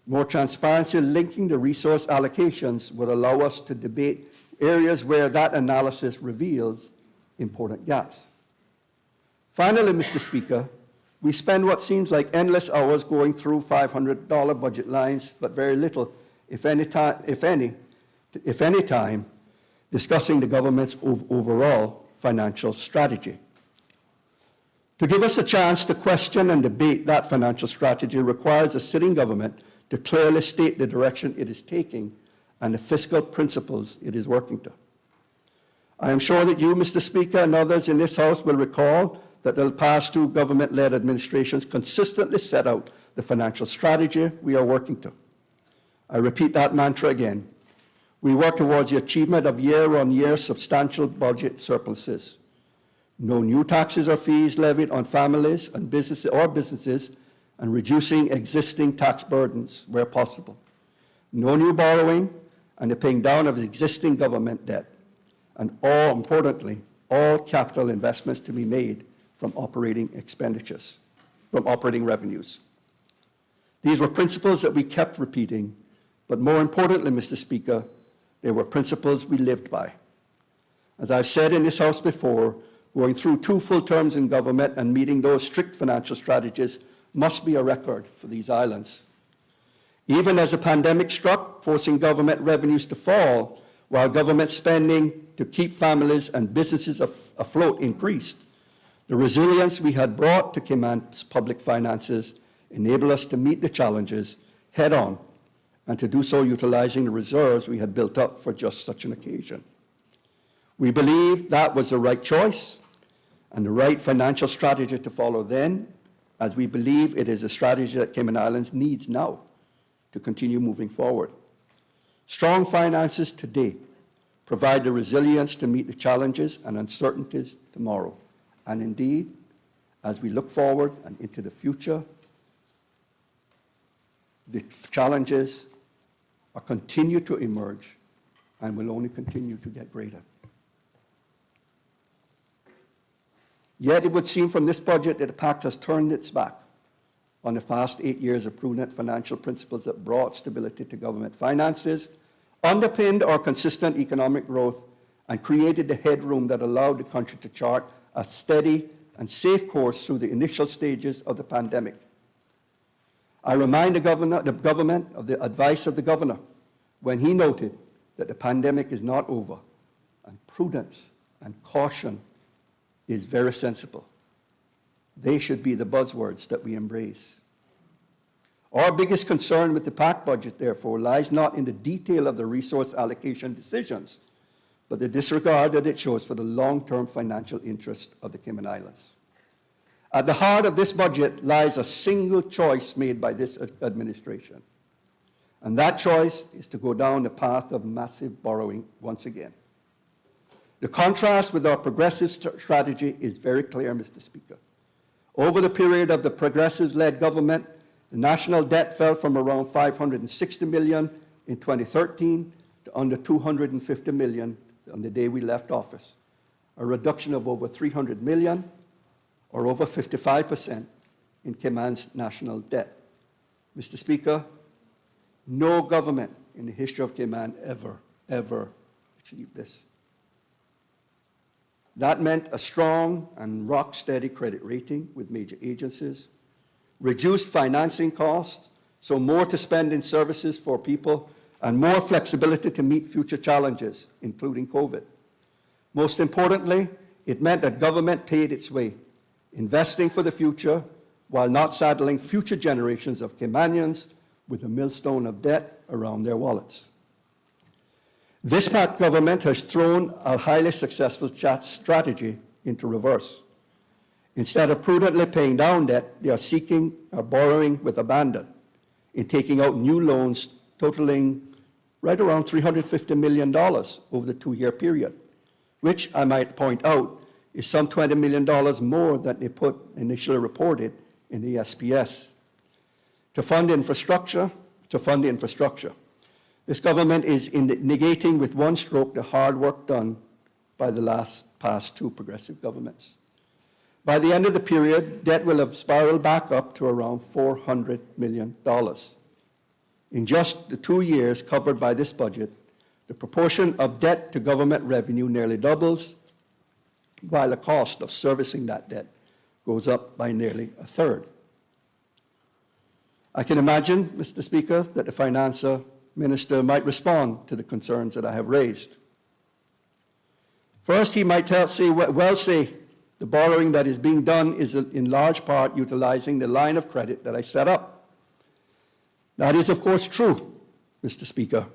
more transparency linking the resource allocations would allow us to debate areas where that analysis reveals important gaps. Finally, Mr. Speaker, we spend what seems like endless hours going through $500 budget lines, but very little, if any time, discussing the government's overall financial strategy. To give us a chance to question and debate that financial strategy requires a sitting government to clearly state the direction it is taking and the fiscal principles it is working to. I am sure that you, Mr. Speaker, and others in this House will recall that the past two government-led administrations consistently set out the financial strategy we are working to. I repeat that mantra again. We work towards the achievement of year-on-year substantial budget surpluses. No new taxes or fees levied on families and businesses and reducing existing tax burdens where possible. No new borrowing and the paying down of existing government debt. And all, importantly, all capital investments to be made from operating expenditures, from operating revenues. These were principles that we kept repeating, but more importantly, Mr. Speaker, they were principles we lived by. As I've said in this House before, going through 2 full terms in government and meeting those strict financial strategies must be a record for these islands. Even as the pandemic struck, forcing government revenues to fall, while government spending to keep families and businesses afloat increased, the resilience we had brought to Cayman's public finances enabled us to meet the challenges head-on and to do so utilizing the reserves we had built up for just such an occasion. We believe that was the right choice and the right financial strategy to follow then, as we believe it is a strategy that Cayman Islands needs now to continue moving forward. Strong finances today provide the resilience to meet the challenges and uncertainties tomorrow. And indeed, as we look forward and into the future, The challenges are continue to emerge and will only continue to get greater. Yet it would seem from this budget that the Pact has turned its back on the past 8 years of prudent financial principles that brought stability to government finances, underpinned our consistent economic growth, and created the headroom that allowed the country to chart a steady and safe course through the initial stages of the pandemic. I remind the government of the advice of the governor when he noted that the pandemic is not over, and prudence and caution is very sensible. They should be the buzzwords that we embrace. Our biggest concern with the Pact budget, therefore, lies not in the detail of the resource allocation decisions, but the disregard that it shows for the long-term financial interest of the Cayman Islands. At the heart of this budget lies a single choice made by this administration, and that choice is to go down the path of massive borrowing once again. The contrast with our progressive strategy is very clear, Mr. Speaker. Over the period of the Progressives-led government, the national debt fell from around $560 million in 2013 to under $250 million on the day we left office, a reduction of over $300 million, or over 55% in Cayman's national debt. Mr. Speaker, no government in the history of Cayman ever achieved this. That meant a strong and rock-steady credit rating with major agencies, reduced financing costs, so more to spend in services for people, and more flexibility to meet future challenges, including COVID. Most importantly, it meant that government paid its way, investing for the future while not saddling future generations of Caymanians with a millstone of debt around their wallets. This Pact government has thrown a highly successful strategy into reverse. Instead of prudently paying down debt, they are borrowing with abandon in taking out new loans totaling right around $350 million over the 2-year period, which I might point out is some $20 million more than they initially reported in the SPS. To fund infrastructure. This government is negating with one stroke the hard work done by the past 2 progressive governments. By the end of the period, debt will have spiraled back up to around $400 million. In just the 2 years covered by this budget, the proportion of debt to government revenue nearly doubles, while the cost of servicing that debt goes up by nearly a third. I can imagine, Mr. Speaker, that the Finance Minister might respond to the concerns that I have raised. First, he might say the borrowing that is being done is in large part utilizing the line of credit that I set up. That is, of course, true, Mr. Speaker.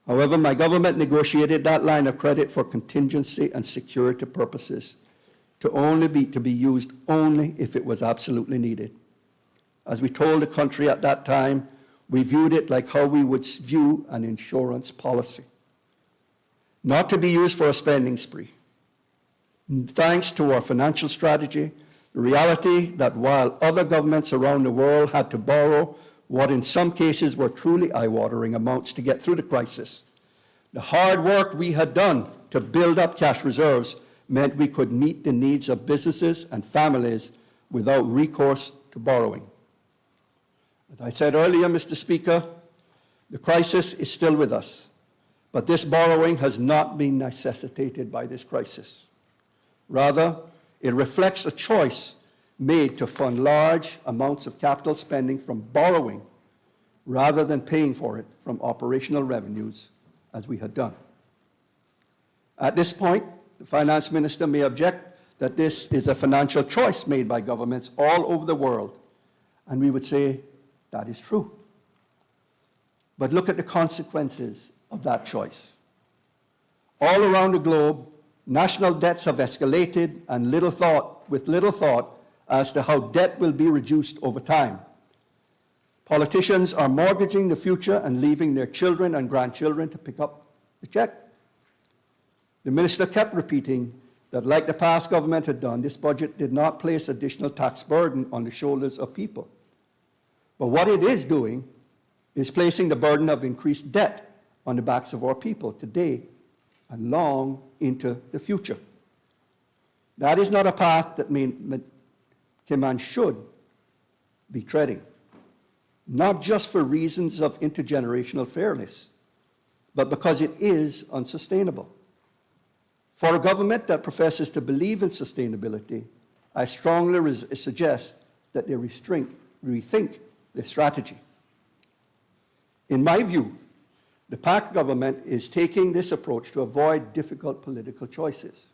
However, my government negotiated that line of credit for contingency and security purposes to be used only if it was absolutely needed. As we told the country at that time, we viewed it like how we would view an insurance policy, not to be used for a spending spree. Thanks to our financial strategy, the reality that while other governments around the world had to borrow what in some cases were truly eye-watering amounts to get through the crisis, the hard work we had done to build up cash reserves meant we could meet the needs of businesses and families without recourse to borrowing. As I said earlier, Mr. Speaker, the crisis is still with us, but this borrowing has not been necessitated by this crisis. Rather, it reflects a choice made to fund large amounts of capital spending from borrowing rather than paying for it from operational revenues, as we had done. At this point, the Finance Minister may object that this is a financial choice made by governments all over the world, and we would say that is true. But look at the consequences of that choice. All around the globe, national debts have escalated with little thought as to how debt will be reduced over time. Politicians are mortgaging the future and leaving their children and grandchildren to pick up the check. The minister kept repeating that, like the past government had done, this budget did not place additional tax burden on the shoulders of people. But what it is doing is placing the burden of increased debt on the backs of our people today and long into the future. That is not a path that Cayman should be treading, not just for reasons of intergenerational fairness, but because it is unsustainable. For a government that professes to believe in sustainability, I strongly suggest that they rethink their strategy. In my view, the Pact government is taking this approach to avoid difficult political choices.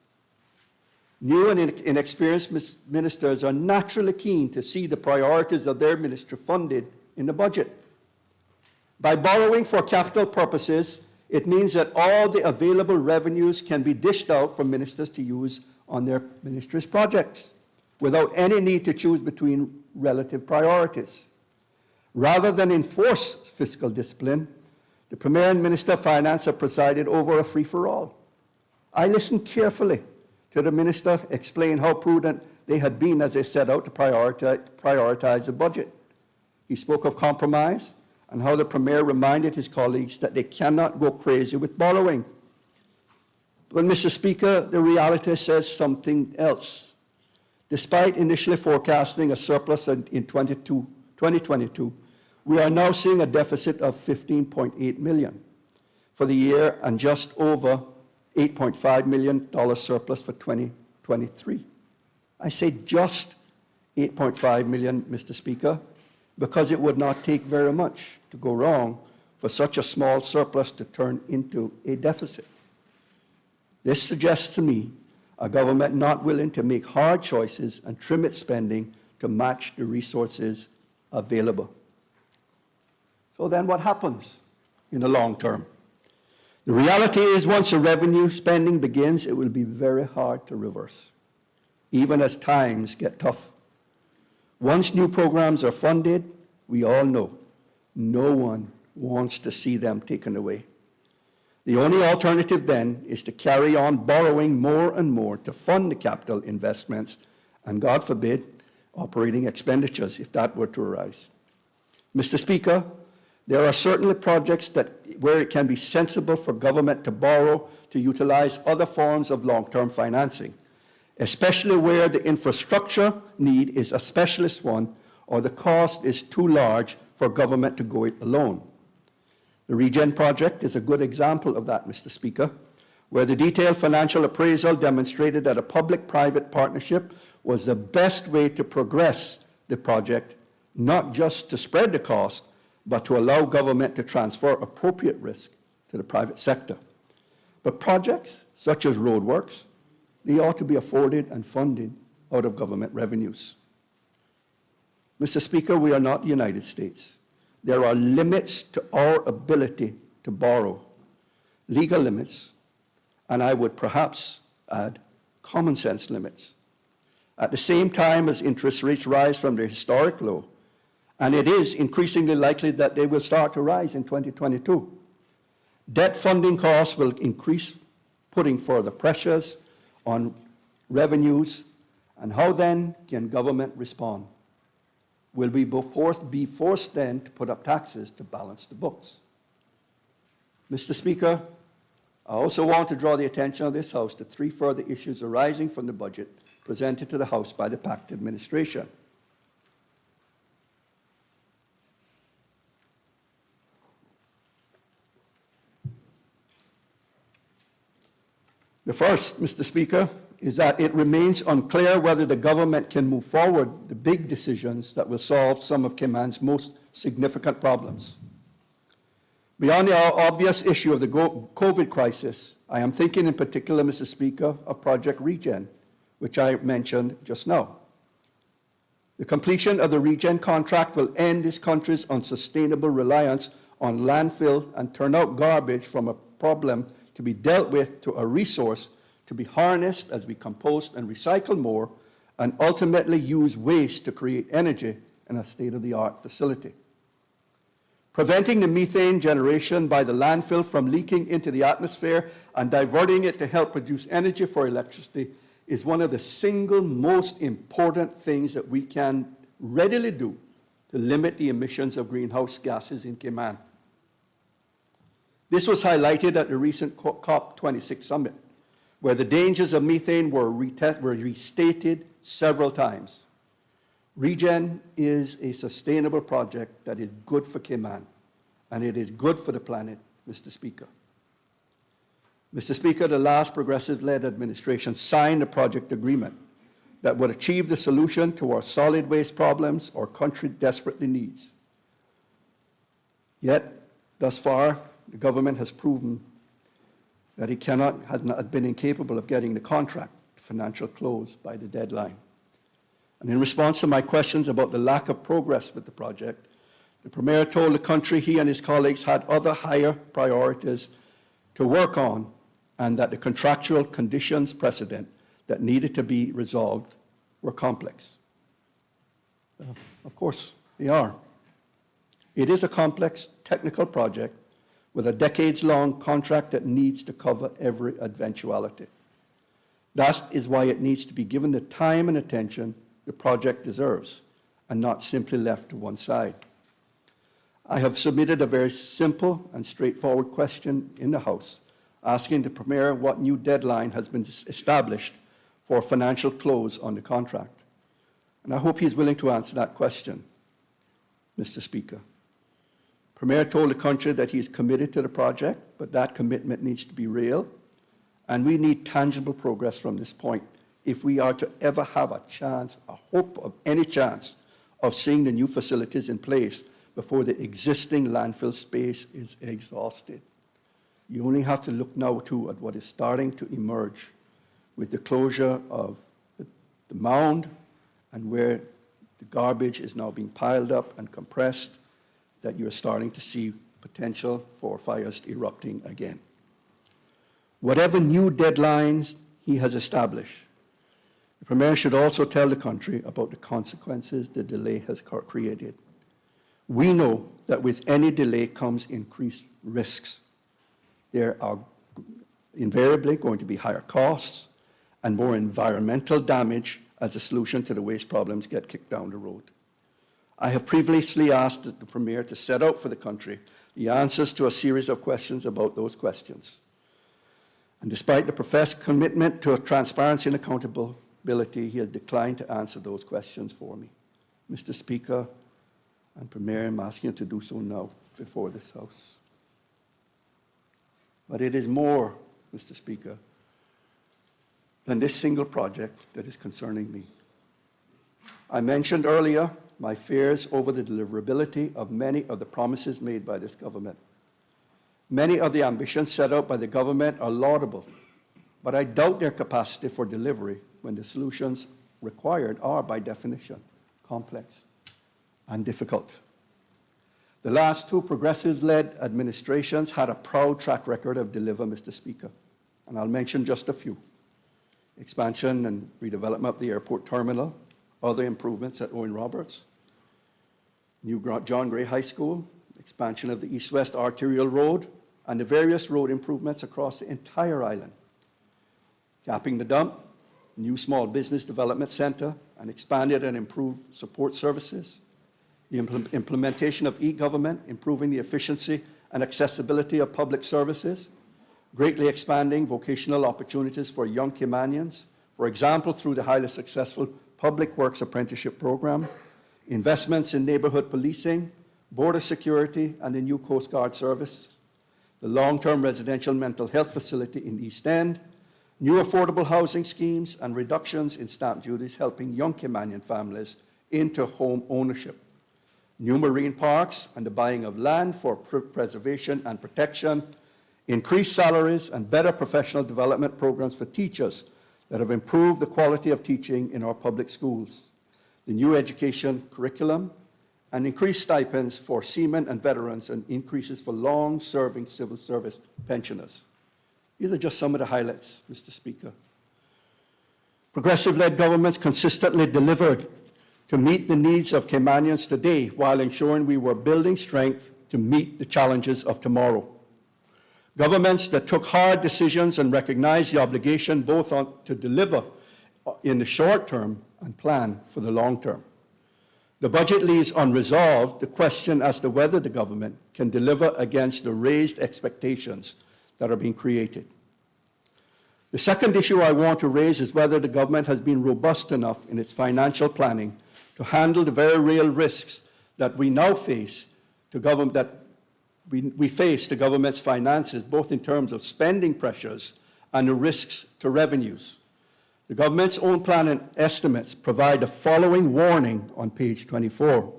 New and inexperienced ministers are naturally keen to see the priorities of their ministry funded in the budget. By borrowing for capital purposes, it means that all the available revenues can be dished out for ministers to use on their ministry's projects without any need to choose between relative priorities. Rather than enforce fiscal discipline, the Premier and Minister of Finance have presided over a free-for-all. I listened carefully to the Minister explain how prudent they had been as they set out to prioritize the budget. He spoke of compromise and how the Premier reminded his colleagues that they cannot go crazy with borrowing. But, Mr. Speaker, the reality says something else. Despite initially forecasting a surplus in 2022, we are now seeing a deficit of $15.8 million for the year and just over $8.5 million surplus for 2023. I say just $8.5 million, Mr. Speaker, because it would not take very much to go wrong for such a small surplus to turn into a deficit. This suggests to me a government not willing to make hard choices and trim its spending to match the resources available. So then what happens in the long term? The reality is once the revenue spending begins, it will be very hard to reverse, even as times get tough. Once new programs are funded, we all know no one wants to see them taken away. The only alternative then is to carry on borrowing more and more to fund the capital investments and, God forbid, operating expenditures if that were to arise. Mr. Speaker, there are certainly projects where it can be sensible for government to borrow to utilize other forms of long-term financing, especially where the infrastructure need is a specialist one or the cost is too large for government to go it alone. The Regen project is a good example of that, Mr. Speaker, where the detailed financial appraisal demonstrated that a public-private partnership was the best way to progress the project, not just to spread the cost, but to allow government to transfer appropriate risk to the private sector. But projects such as roadworks, they ought to be afforded and funded out of government revenues. Mr. Speaker, we are not the United States. There are limits to our ability to borrow, legal limits, and I would perhaps add common sense limits. At the same time as interest rates rise from their historic low, and it is increasingly likely that they will start to rise in 2022. Debt funding costs will increase, putting further pressures on revenues. And how then can government respond? Will we be forced then to put up taxes to balance the books? Mr. Speaker, I also want to draw the attention of this House to three further issues arising from the budget presented to the House by the Pact administration. The first, Mr. Speaker, is that it remains unclear whether the government can move forward the big decisions that will solve some of Cayman's most significant problems. Beyond the obvious issue of the COVID crisis, I am thinking in particular, Mr. Speaker, of Project Regen, which I mentioned just now. The completion of the Regen contract will end this country's unsustainable reliance on landfill and turnout garbage from a problem to be dealt with to a resource to be harnessed as we compost and recycle more and ultimately use waste to create energy in a state-of-the-art facility. Preventing the methane generation by the landfill from leaking into the atmosphere and diverting it to help produce energy for electricity is one of the single most important things that we can readily do to limit the emissions of greenhouse gases in Cayman. This was highlighted at the recent COP26 summit, where the dangers of methane were restated several times. Regen is a sustainable project that is good for Cayman, and it is good for the planet, Mr. Speaker. Mr. Speaker, the last progressive-led administration signed a project agreement that would achieve the solution to our solid waste problems our country desperately needs. Yet, thus far, the government has proven that it has not been incapable of getting the contract to financial close by the deadline. And in response to my questions about the lack of progress with the project, the Premier told the country he and his colleagues had other higher priorities to work on, and that the contractual conditions precedent that needed to be resolved were complex. Of course, they are. It is a complex technical project with a decades-long contract that needs to cover every eventuality. That is why it needs to be given the time and attention the project deserves, and not simply left to one side. I have submitted a very simple and straightforward question in the House, asking the Premier what new deadline has been established for financial close on the contract. And I hope he is willing to answer that question, Mr. Speaker. Premier told the country that he is committed to the project, but that commitment needs to be real, and we need tangible progress from this point if we are to ever have a chance, a hope of any chance, of seeing the new facilities in place before the existing landfill space is exhausted. You only have to look now, too, at what is starting to emerge with the closure of the mound and where the garbage is now being piled up and compressed, that you're starting to see potential for fires erupting again. Whatever new deadlines he has established, the Premier should also tell the country about the consequences the delay has created. We know that with any delay comes increased risks. There are invariably going to be higher costs and more environmental damage as the solution to the waste problems get kicked down the road. I have previously asked the Premier to set out for the country the answers to a series of questions about those questions. And despite the professed commitment to transparency and accountability, he has declined to answer those questions for me. Mr. Speaker and Premier, I'm asking you to do so now before this House. But it is more, Mr. Speaker, than this single project that is concerning me. I mentioned earlier my fears over the deliverability of many of the promises made by this government. Many of the ambitions set out by the government are laudable, but I doubt their capacity for delivery when the solutions required are, by definition, complex and difficult. The last two progressive-led administrations had a proud track record of deliver, Mr. Speaker, and I'll mention just a few. Expansion and redevelopment of the airport terminal, other improvements at Owen Roberts, new John Gray High School, expansion of the east-west arterial road, and the various road improvements across the entire island. Capping the dump, new small business development center, and expanded and improved support services. The implementation of e-government, improving the efficiency and accessibility of public services, greatly expanding vocational opportunities for young Caymanians, for example, through the highly successful Public Works Apprenticeship Program, investments in neighborhood policing, border security, and the new Coast Guard service, the long-term residential mental health facility in East End, new affordable housing schemes, and reductions in stamp duties helping young Caymanian families into home ownership, new marine parks and the buying of land for preservation and protection, increased salaries and better professional development programs for teachers that have improved the quality of teaching in our public schools, the new education curriculum, and increased stipends for seamen and veterans and increases for long-serving civil service pensioners. These are just some of the highlights, Mr. Speaker. Progressive-led governments consistently delivered to meet the needs of Caymanians today while ensuring we were building strength to meet the challenges of tomorrow. Governments that took hard decisions and recognized the obligation both to deliver in the short term and plan for the long term. The budget leaves unresolved the question as to whether the government can deliver against the raised expectations that are being created. The second issue I want to raise is whether the government has been robust enough in its financial planning to handle the very real risks that we now face to government, that we face to government's finances, both in terms of spending pressures and the risks to revenues. The government's own plan and estimates provide the following warning on page 24.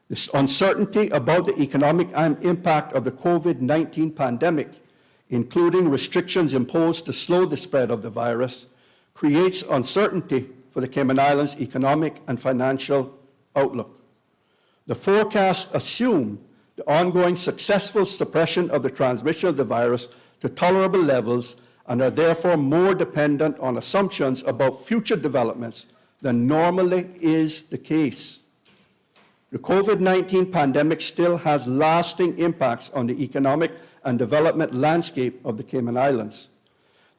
This uncertainty about the economic impact of the COVID-19 pandemic, including restrictions imposed to slow the spread of the virus, creates uncertainty for the Cayman Islands' economic and financial outlook. The forecasts assume the ongoing successful suppression of the transmission of the virus to tolerable levels and are therefore more dependent on assumptions about future developments than normally is the case. The COVID-19 pandemic still has lasting impacts on the economic and development landscape of the Cayman Islands.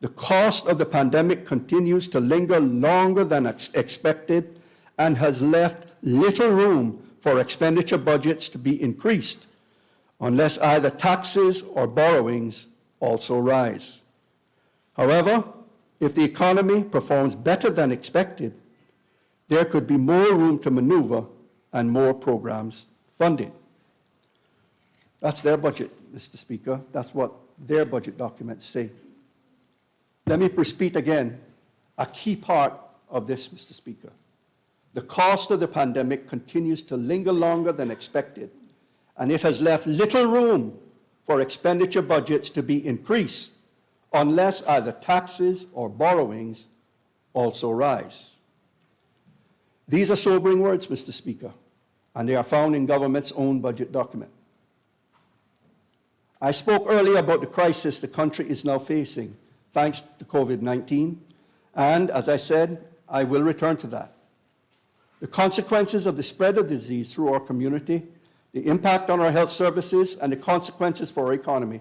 The cost of the pandemic continues to linger longer than expected and has left little room for expenditure budgets to be increased unless either taxes or borrowings also rise. However, if the economy performs better than expected, there could be more room to maneuver and more programs funded. That's their budget, Mr. Speaker. That's what their budget documents say. Let me repeat again a key part of this, Mr. Speaker. The cost of the pandemic continues to linger longer than expected, and it has left little room for expenditure budgets to be increased unless either taxes or borrowings also rise. These are sobering words, Mr. Speaker, and they are found in government's own budget document. I spoke earlier about the crisis the country is now facing thanks to COVID-19, and as I said, I will return to that. The consequences of the spread of the disease through our community, the impact on our health services, and the consequences for our economy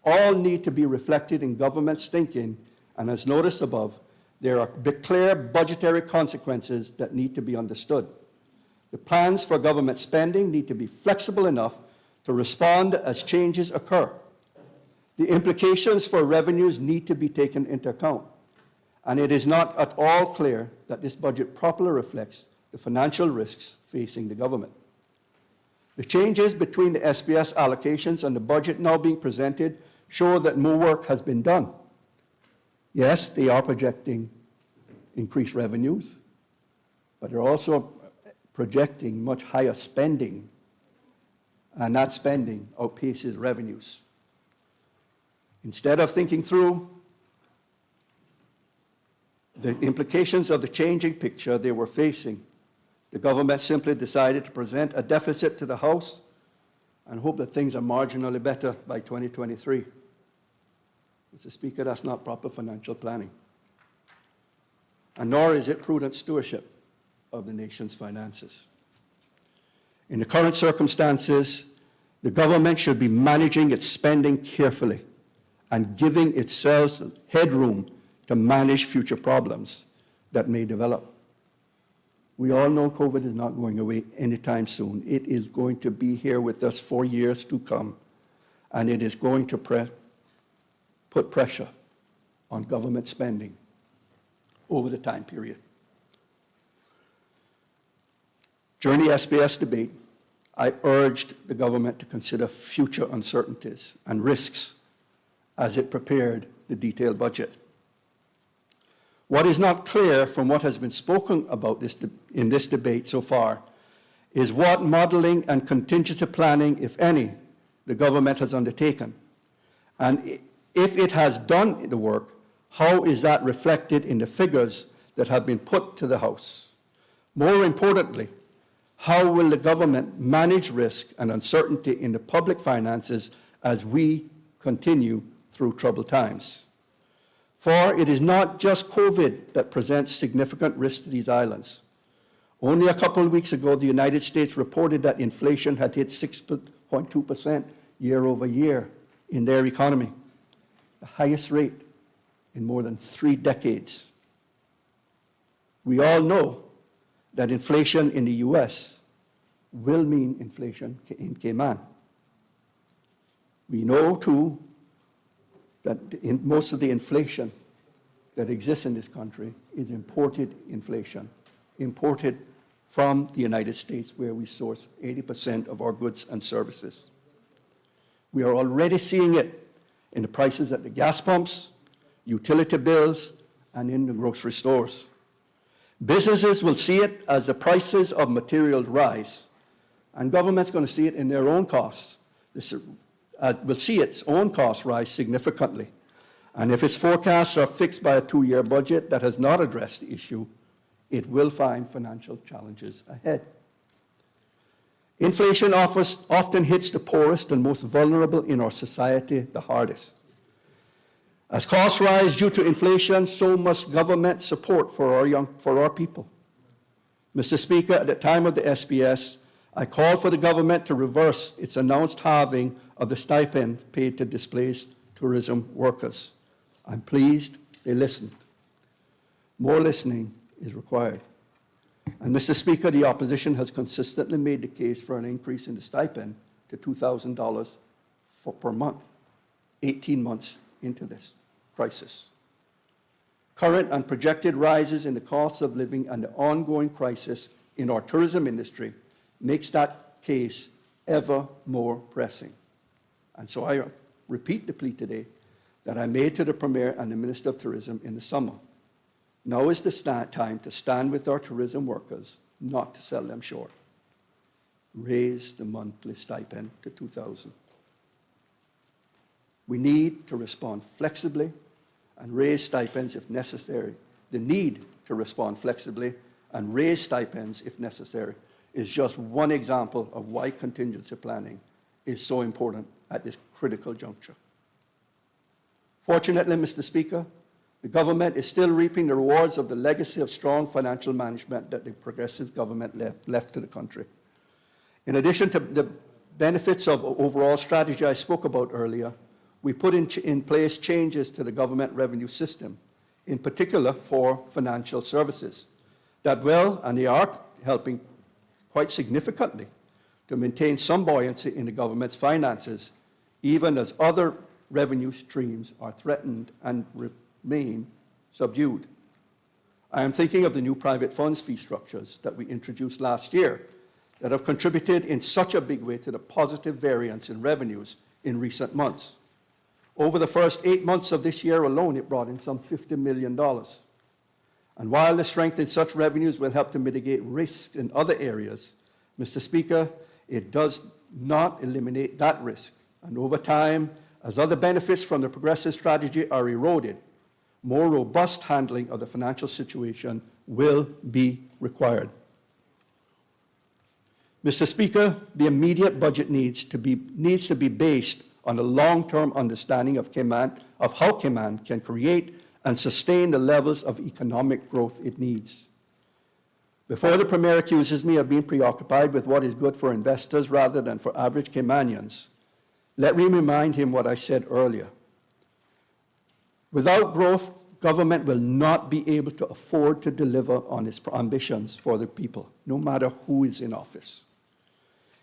all need to be reflected in government's thinking, and as noticed above, there are clear budgetary consequences that need to be understood. The plans for government spending need to be flexible enough to respond as changes occur. The implications for revenues need to be taken into account, and it is not at all clear that this budget properly reflects the financial risks facing the government. The changes between the SPS allocations and the budget now being presented show that more work has been done. Yes, they are projecting increased revenues, but they're also projecting much higher spending, and that spending outpaces revenues. Instead of thinking through the implications of the changing picture they were facing, the government simply decided to present a deficit to the House and hope that things are marginally better by 2023. Mr. Speaker, that's not proper financial planning. And nor is it prudent stewardship of the nation's finances. In the current circumstances, the government should be managing its spending carefully and giving itself headroom to manage future problems that may develop. We all know COVID is not going away anytime soon. It is going to be here with us for years to come, and it is going to put pressure on government spending over the time period. During the SPS debate, I urged the government to consider future uncertainties and risks as it prepared the detailed budget. What is not clear from what has been spoken about in this debate so far is what modeling and contingency planning, if any, the government has undertaken. And if it has done the work, how is that reflected in the figures that have been put to the House? More importantly, how will the government manage risk and uncertainty in the public finances as we continue through troubled times? For it is not just COVID that presents significant risks to these islands. Only a couple of weeks ago, the United States reported that inflation had hit 6.2% year over year in their economy, the highest rate in more than 3 decades. We all know that inflation in the U.S. will mean inflation in Cayman. We know, too, that most of the inflation that exists in this country is imported inflation, imported from the United States, where we source 80% of our goods and services. We are already seeing it in the prices at the gas pumps, utility bills, and in the grocery stores. Businesses will see it as the prices of materials rise, and government's going to see it in their own costs. Will see its own costs rise significantly. And if its forecasts are fixed by a 2-year budget that has not addressed the issue, it will find financial challenges ahead. Inflation often hits the poorest and most vulnerable in our society the hardest. As costs rise due to inflation, so must government support for our people. Mr. Speaker, at the time of the SBS, I called for the government to reverse its announced halving of the stipend paid to displaced tourism workers. I'm pleased they listened. More listening is required. And Mr. Speaker, the opposition has consistently made the case for an increase in the stipend to $2,000 per month, 18 months into this crisis. Current and projected rises in the cost of living and the ongoing crisis in our tourism industry makes that case ever more pressing. And so I repeat the plea today that I made to the Premier and the Minister of Tourism in the summer. Now is the time to stand with our tourism workers, not to sell them short. Raise the monthly stipend to $2,000. We need to respond flexibly and raise stipends if necessary. The need to respond flexibly and raise stipends if necessary is just one example of why contingency planning is so important at this critical juncture. Fortunately, Mr. Speaker, the government is still reaping the rewards of the legacy of strong financial management that the progressive government left to the country. In addition to the benefits of overall strategy I spoke about earlier, we put in place changes to the government revenue system, in particular for financial services, that will, and they are helping quite significantly to maintain some buoyancy in the government's finances, even as other revenue streams are threatened and remain subdued. I am thinking of the new private funds fee structures that we introduced last year that have contributed in such a big way to the positive variance in revenues in recent months. Over the first 8 months of this year alone, it brought in some $50 million. And while the strength in such revenues will help to mitigate risks in other areas, Mr. Speaker, it does not eliminate that risk. And over time, as other benefits from the progressive strategy are eroded, more robust handling of the financial situation will be required. Mr. Speaker, the immediate budget needs to be based on a long-term understanding of how Cayman can create and sustain the levels of economic growth it needs. Before the Premier accuses me of being preoccupied with what is good for investors rather than for average Caymanians, let me remind him what I said earlier. Without growth, government will not be able to afford to deliver on its ambitions for the people, no matter who is in office.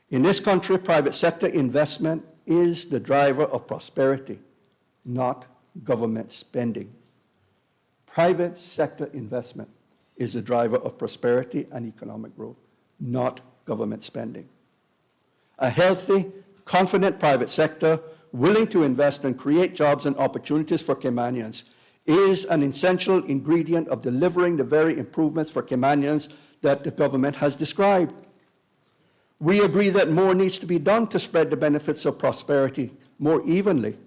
In this country, private sector investment is the driver of prosperity, not government spending. Private sector investment is the driver of prosperity and economic growth, not government spending. A healthy, confident private sector willing to invest and create jobs and opportunities for Caymanians is an essential ingredient of delivering the very improvements for Caymanians that the government has described. We agree that more needs to be done to spread the benefits of prosperity more evenly,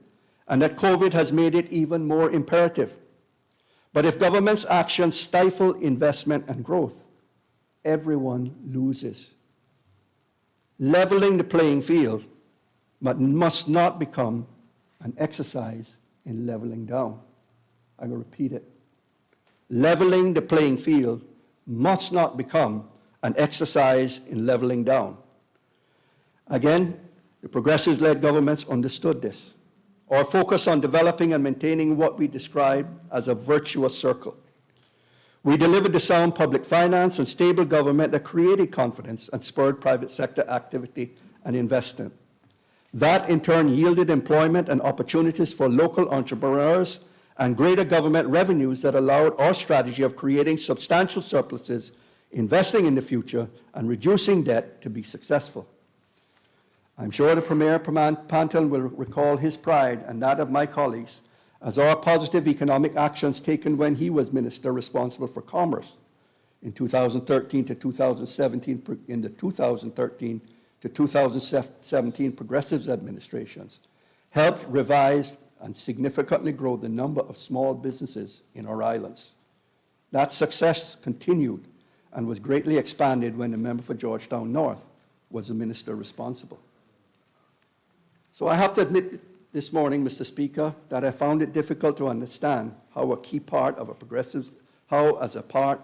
and that COVID has made it even more imperative. But if government's actions stifle investment and growth, everyone loses. Leveling the playing field must not become an exercise in leveling down. I will repeat it. Leveling the playing field must not become an exercise in leveling down. Again, the progressive-led governments understood this. Our focus on developing and maintaining what we describe as a virtuous circle. We delivered the sound public finance and stable government that created confidence and spurred private sector activity and investment. That in turn yielded employment and opportunities for local entrepreneurs and greater government revenues that allowed our strategy of creating substantial surpluses, investing in the future, and reducing debt to be successful. I'm sure the Premier Pantel will recall his pride and that of my colleagues as our positive economic actions taken when he was Minister responsible for Commerce in 2013 to 2017, in the 2013 to 2017 Progressives administrations, helped revise and significantly grow the number of small businesses in our islands. That success continued and was greatly expanded when the member for Georgetown North was the minister responsible. So I have to admit this morning, Mr. Speaker, that I found it difficult to understand how a key part of a progressive, how as a part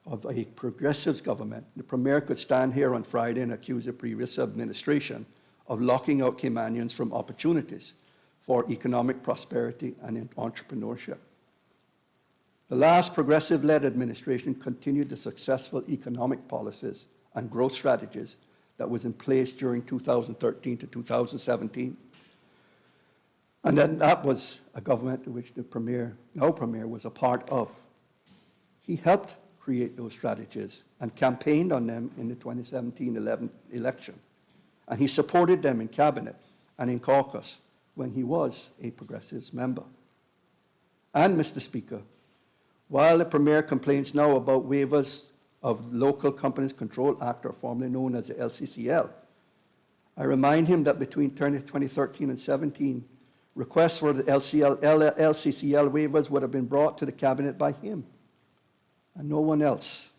of a progressives government, the Premier could stand here on Friday and accuse the previous administration of locking out Caymanians from opportunities for economic prosperity and entrepreneurship. The last progressive-led administration continued the successful economic policies and growth strategies that was in place during 2013 to 2017. And then that was a government to which the Premier, no Premier, was a part of. He helped create those strategies and campaigned on them in the 2017 election. And he supported them in Cabinet and in caucus when he was a Progressives member. And, Mr. Speaker, while the Premier complains now about waivers of Local Companies Control Act, or formerly known as the LCCL, I remind him that between 2013 and 17, requests for the LCCL waivers would have been brought to the Cabinet by him and no one else.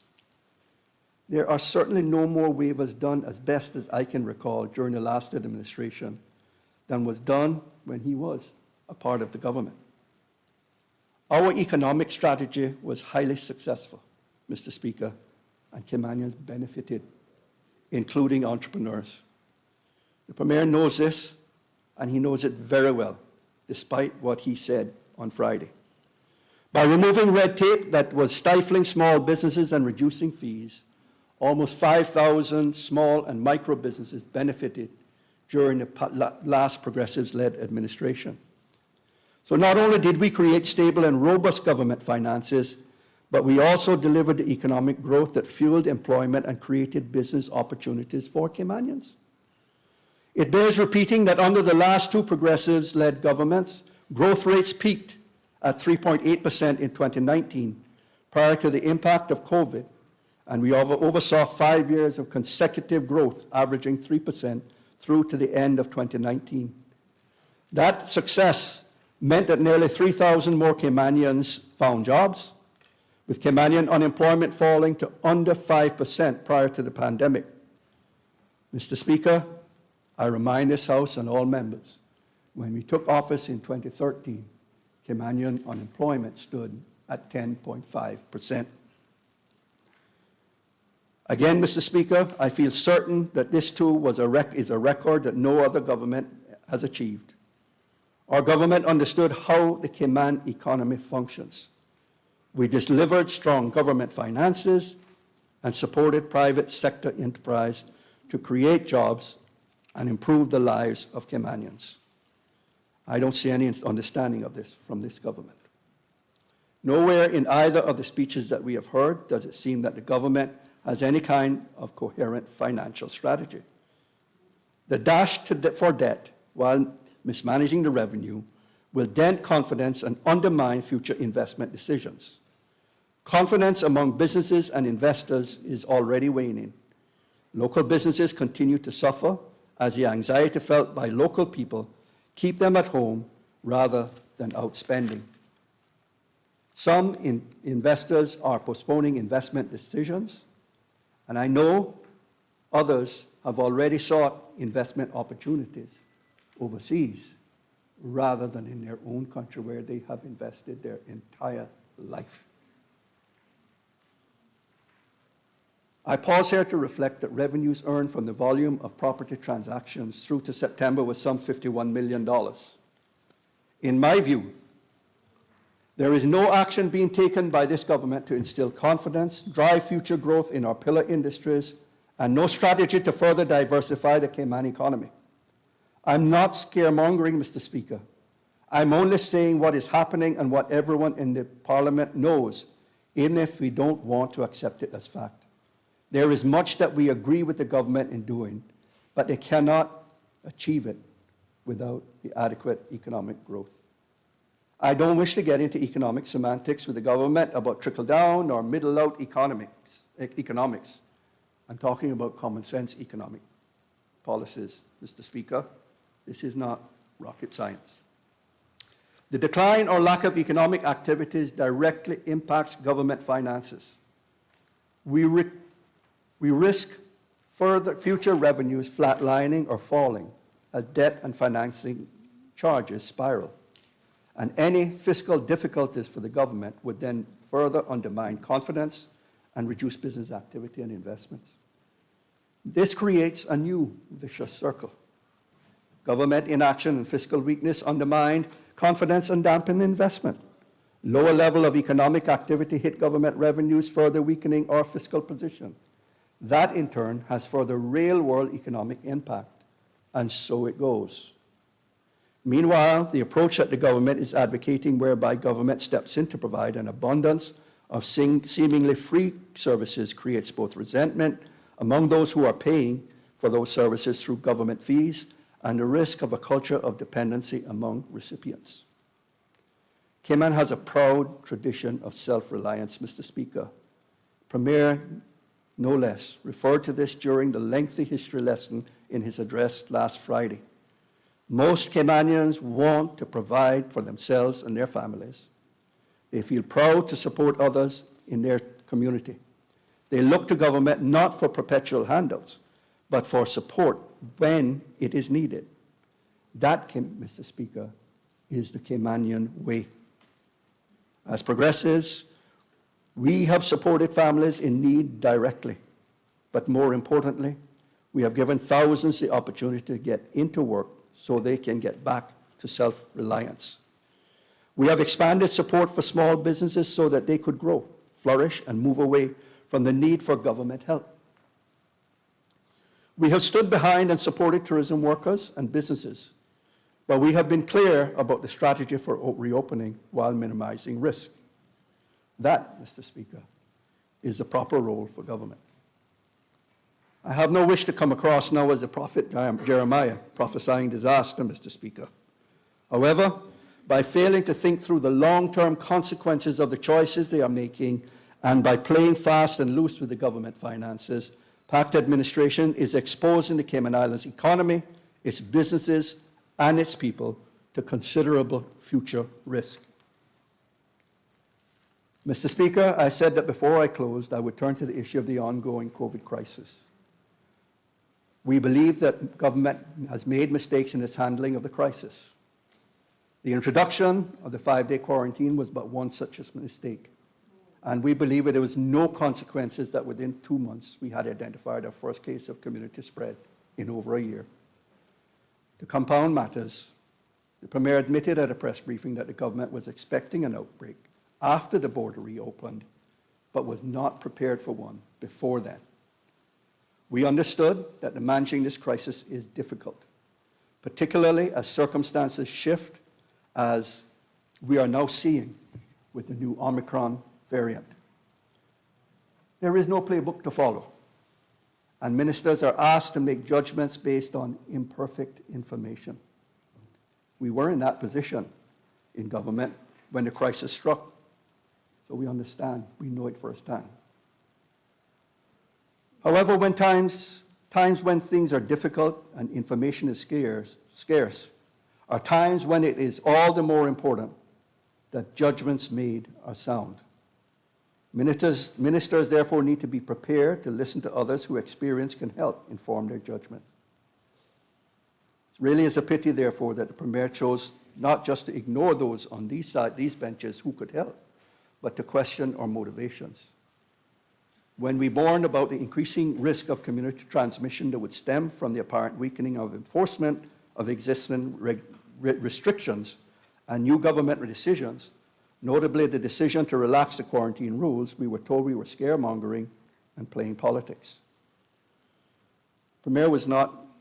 There are certainly no more waivers done, as best as I can recall, during the last administration than was done when he was a part of the government. Our economic strategy was highly successful, Mr. Speaker, and Caymanians benefited, including entrepreneurs. The Premier knows this, and he knows it very well, despite what he said on Friday. By removing red tape that was stifling small businesses and reducing fees, almost 5,000 small and micro businesses benefited during the last Progressives-led administration. So not only did we create stable and robust government finances, but we also delivered the economic growth that fueled employment and created business opportunities for Caymanians. It bears repeating that under the last two Progressives-led governments, growth rates peaked at 3.8% in 2019 prior to the impact of COVID, and we oversaw 5 years of consecutive growth averaging 3% through to the end of 2019. That success meant that nearly 3,000 more Caymanians found jobs, with Caymanian unemployment falling to under 5% prior to the pandemic. Mr. Speaker, I remind this House and all members, when we took office in 2013, Caymanian unemployment stood at 10.5%. Again, Mr. Speaker, I feel certain that this too is a record that no other government has achieved. Our government understood how the Cayman economy functions. We delivered strong government finances and supported private sector enterprise to create jobs and improve the lives of Caymanians. I don't see any understanding of this from this government. Nowhere in either of the speeches that we have heard does it seem that the government has any kind of coherent financial strategy. The dash for debt, while mismanaging the revenue, will dent confidence and undermine future investment decisions. Confidence among businesses and investors is already waning. Local businesses continue to suffer as the anxiety felt by local people keep them at home rather than outspending. Some investors are postponing investment decisions, and I know others have already sought investment opportunities overseas rather than in their own country where they have invested their entire life. I pause here to reflect that revenues earned from the volume of property transactions through to September was some $51 million. In my view, There is no action being taken by this government to instill confidence, drive future growth in our pillar industries, and no strategy to further diversify the Cayman economy. I'm not scaremongering, Mr. Speaker. I'm only saying what is happening and what everyone in the Parliament knows, even if we don't want to accept it as fact. There is much that we agree with the government in doing, but they cannot achieve it without the adequate economic growth. I don't wish to get into economic semantics with the government about trickle-down or middle-out economics. I'm talking about common sense economic policies, Mr. Speaker. This is not rocket science. The decline or lack of economic activities directly impacts government finances. We risk future revenues flatlining or falling as debt and financing charges spiral. And any fiscal difficulties for the government would then further undermine confidence and reduce business activity and investments. This creates a new vicious circle. Government inaction and fiscal weakness undermine confidence and dampen investment. Lower level of economic activity hit government revenues, further weakening our fiscal position. That, in turn, has further real-world economic impact, and so it goes. Meanwhile, the approach that the government is advocating, whereby government steps in to provide an abundance of seemingly free services, creates both resentment among those who are paying for those services through government fees and the risk of a culture of dependency among recipients. Cayman has a proud tradition of self-reliance, Mr. Speaker. Premier, no less, referred to this during the lengthy history lesson in his address last Friday. Most Caymanians want to provide for themselves and their families. They feel proud to support others in their community. They look to government not for perpetual handouts, but for support when it is needed. That, Mr. Speaker, is the Caymanian way. As progressives, we have supported families in need directly, but more importantly, we have given thousands the opportunity to get into work so they can get back to self-reliance. We have expanded support for small businesses so that they could grow, flourish, and move away from the need for government help. We have stood behind and supported tourism workers and businesses, but we have been clear about the strategy for reopening while minimizing risk. That, Mr. Speaker, is the proper role for government. I have no wish to come across now as the prophet Jeremiah prophesying disaster, Mr. Speaker. However, by failing to think through the long-term consequences of the choices they are making, and by playing fast and loose with the government finances, Pact administration is exposing the Cayman Islands economy, its businesses, and its people to considerable future risk. Mr. Speaker, I said that before I closed, I would turn to the issue of the ongoing COVID crisis. We believe that government has made mistakes in its handling of the crisis. The introduction of the 5-day quarantine was but one such a mistake. And we believe that there was no consequences that within 2 months we had identified our first case of community spread in over a year. To compound matters, the Premier admitted at a press briefing that the government was expecting an outbreak after the border reopened, but was not prepared for one before then. We understood that managing this crisis is difficult, particularly as circumstances shift, as we are now seeing with the new Omicron variant. There is no playbook to follow, and ministers are asked to make judgments based on imperfect information. We were in that position in government when the crisis struck, so we understand, we know it firsthand. However, when times when things are difficult and information is scarce are times when it is all the more important that judgments made are sound. Ministers therefore need to be prepared to listen to others whose experience can help inform their judgment. It really is a pity, therefore, that the Premier chose not just to ignore those on these benches who could help, but to question our motivations. When we warned about the increasing risk of community transmission that would stem from the apparent weakening of enforcement of existing restrictions and new government decisions, Notably, the decision to relax the quarantine rules, we were told we were scaremongering and playing politics. Premier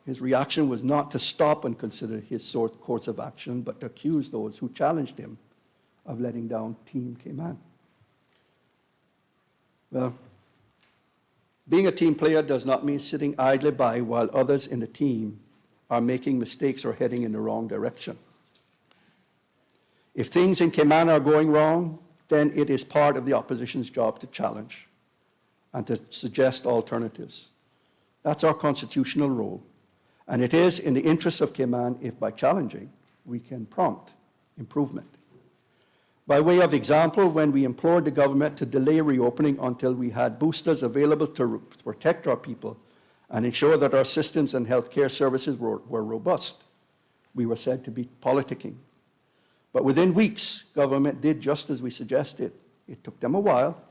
his reaction was not to stop and consider his course of action, but to accuse those who challenged him of letting down Team Cayman. Well, being a team player does not mean sitting idly by while others in the team are making mistakes or heading in the wrong direction. If things in Cayman are going wrong, then it is part of the opposition's job to challenge and to suggest alternatives. That's our constitutional role. And it is in the interests of Cayman if by challenging, we can prompt improvement. By way of example, when we implored the government to delay reopening until we had boosters available to protect our people and ensure that our systems and healthcare services were robust, we were said to be politicking. But within weeks, government did just as we suggested. It took them a while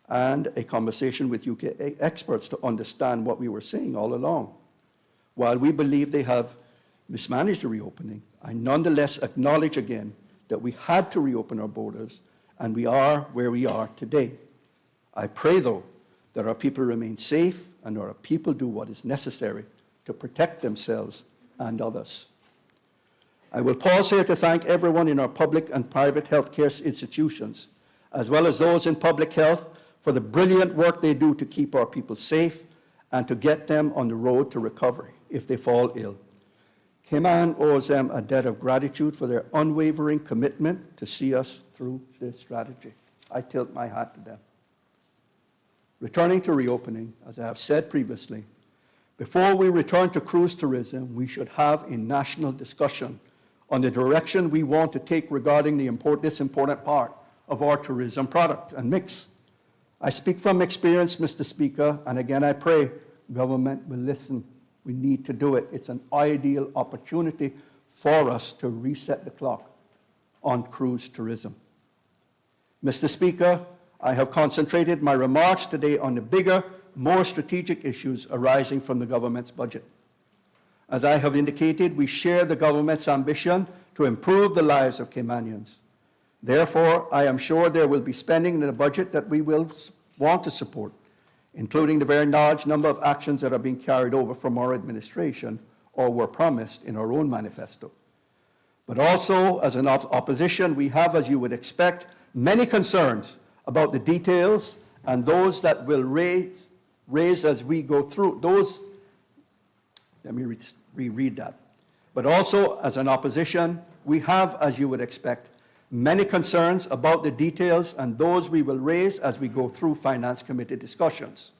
and a conversation with UK experts to understand what we were saying all along. While we believe they have mismanaged the reopening, I nonetheless acknowledge again that we had to reopen our borders, and we are where we are today. I pray, though, that our people remain safe and our people do what is necessary to protect themselves and others. I will pause here to thank everyone in our public and private healthcare institutions, as well as those in public health, for the brilliant work they do to keep our people safe and to get them on the road to recovery if they fall ill. Cayman owes them a debt of gratitude for their unwavering commitment to see us through this strategy. I tilt my hat to them. Returning to reopening, as I have said previously, before we return to cruise tourism, we should have a national discussion on the direction we want to take regarding this important part of our tourism product and mix. I speak from experience, Mr. Speaker, and again I pray government will listen. We need to do it. It's an ideal opportunity for us to reset the clock on cruise tourism. Mr. Speaker, I have concentrated my remarks today on the bigger, more strategic issues arising from the government's budget. As I have indicated, we share the government's ambition to improve the lives of Caymanians. Therefore, I am sure there will be spending in the budget that we will want to support, including the very large number of actions that are being carried over from our administration or were promised in our own manifesto. But also, as an opposition, we have, as you would expect, many concerns about the details and those that will raise as we go through. Let me reread that. But also, as an opposition, we have, as you would expect, many concerns about the details and those we will raise as we go through Finance Committee discussions.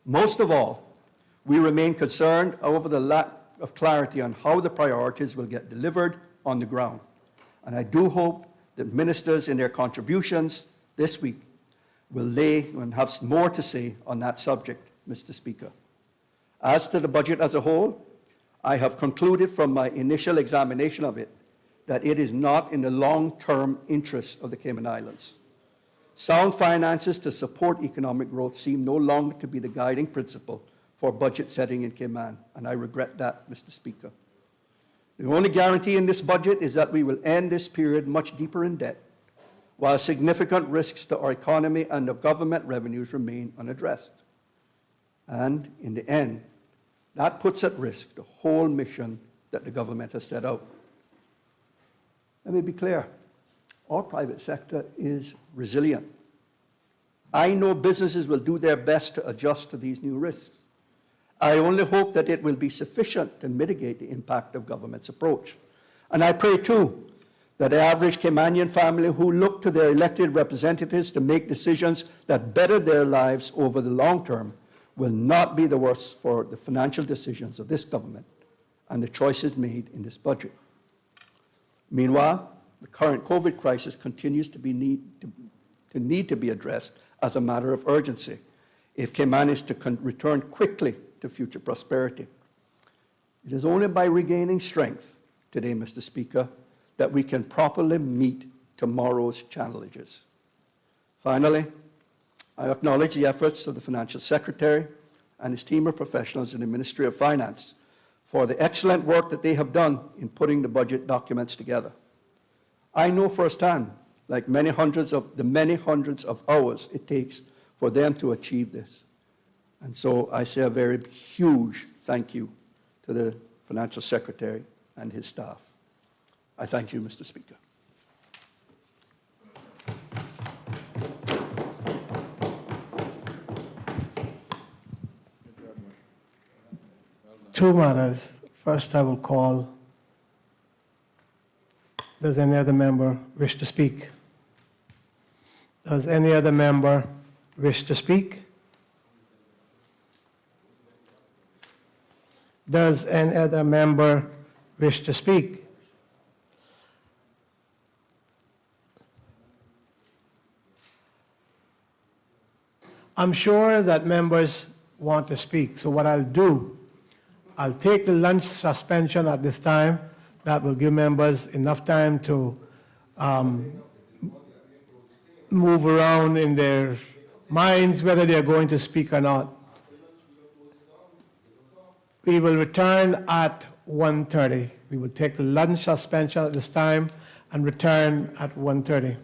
Most of all, we remain concerned over the lack of clarity on how the priorities will get delivered on the ground. And I do hope that ministers in their contributions this week will lay and have more to say on that subject, Mr. Speaker. As to the budget as a whole, I have concluded from my initial examination of it that it is not in the long-term interests of the Cayman Islands. Sound finances to support economic growth seem no longer to be the guiding principle for budget setting in Cayman, and I regret that, Mr. Speaker. The only guarantee in this budget is that we will end this period much deeper in debt, while significant risks to our economy and the government revenues remain unaddressed. And in the end, that puts at risk the whole mission that the government has set out. Let me be clear. Our private sector is resilient. I know businesses will do their best to adjust to these new risks. I only hope that it will be sufficient to mitigate the impact of government's approach. And I pray, too, that the average Caymanian family who look to their elected representatives to make decisions that better their lives over the long term will not be the worse for the financial decisions of this government and the choices made in this budget. Meanwhile, the current COVID crisis continues to need to be addressed as a matter of urgency if Cayman is to return quickly to future prosperity. It is only by regaining strength today, Mr. Speaker, that we can properly meet tomorrow's challenges. Finally, I acknowledge the efforts of the Financial Secretary and his team of professionals in the Ministry of Finance for the excellent work that they have done in putting the budget documents together. I know firsthand like many hundreds of hours it takes for them to achieve this. And so I say a very huge thank you to the Financial Secretary and his staff. I thank you, Mr. Speaker. Two matters. First, I will call, does any other member wish to speak? Does any other member wish to speak? Does any other member wish to speak? I'm sure that members want to speak, so what I'll do, I'll take the lunch suspension at this time. That will give members enough time to move around in their minds whether they're going to speak or not. We will return at 1:30. We will take the lunch suspension at this time and return at 1:30.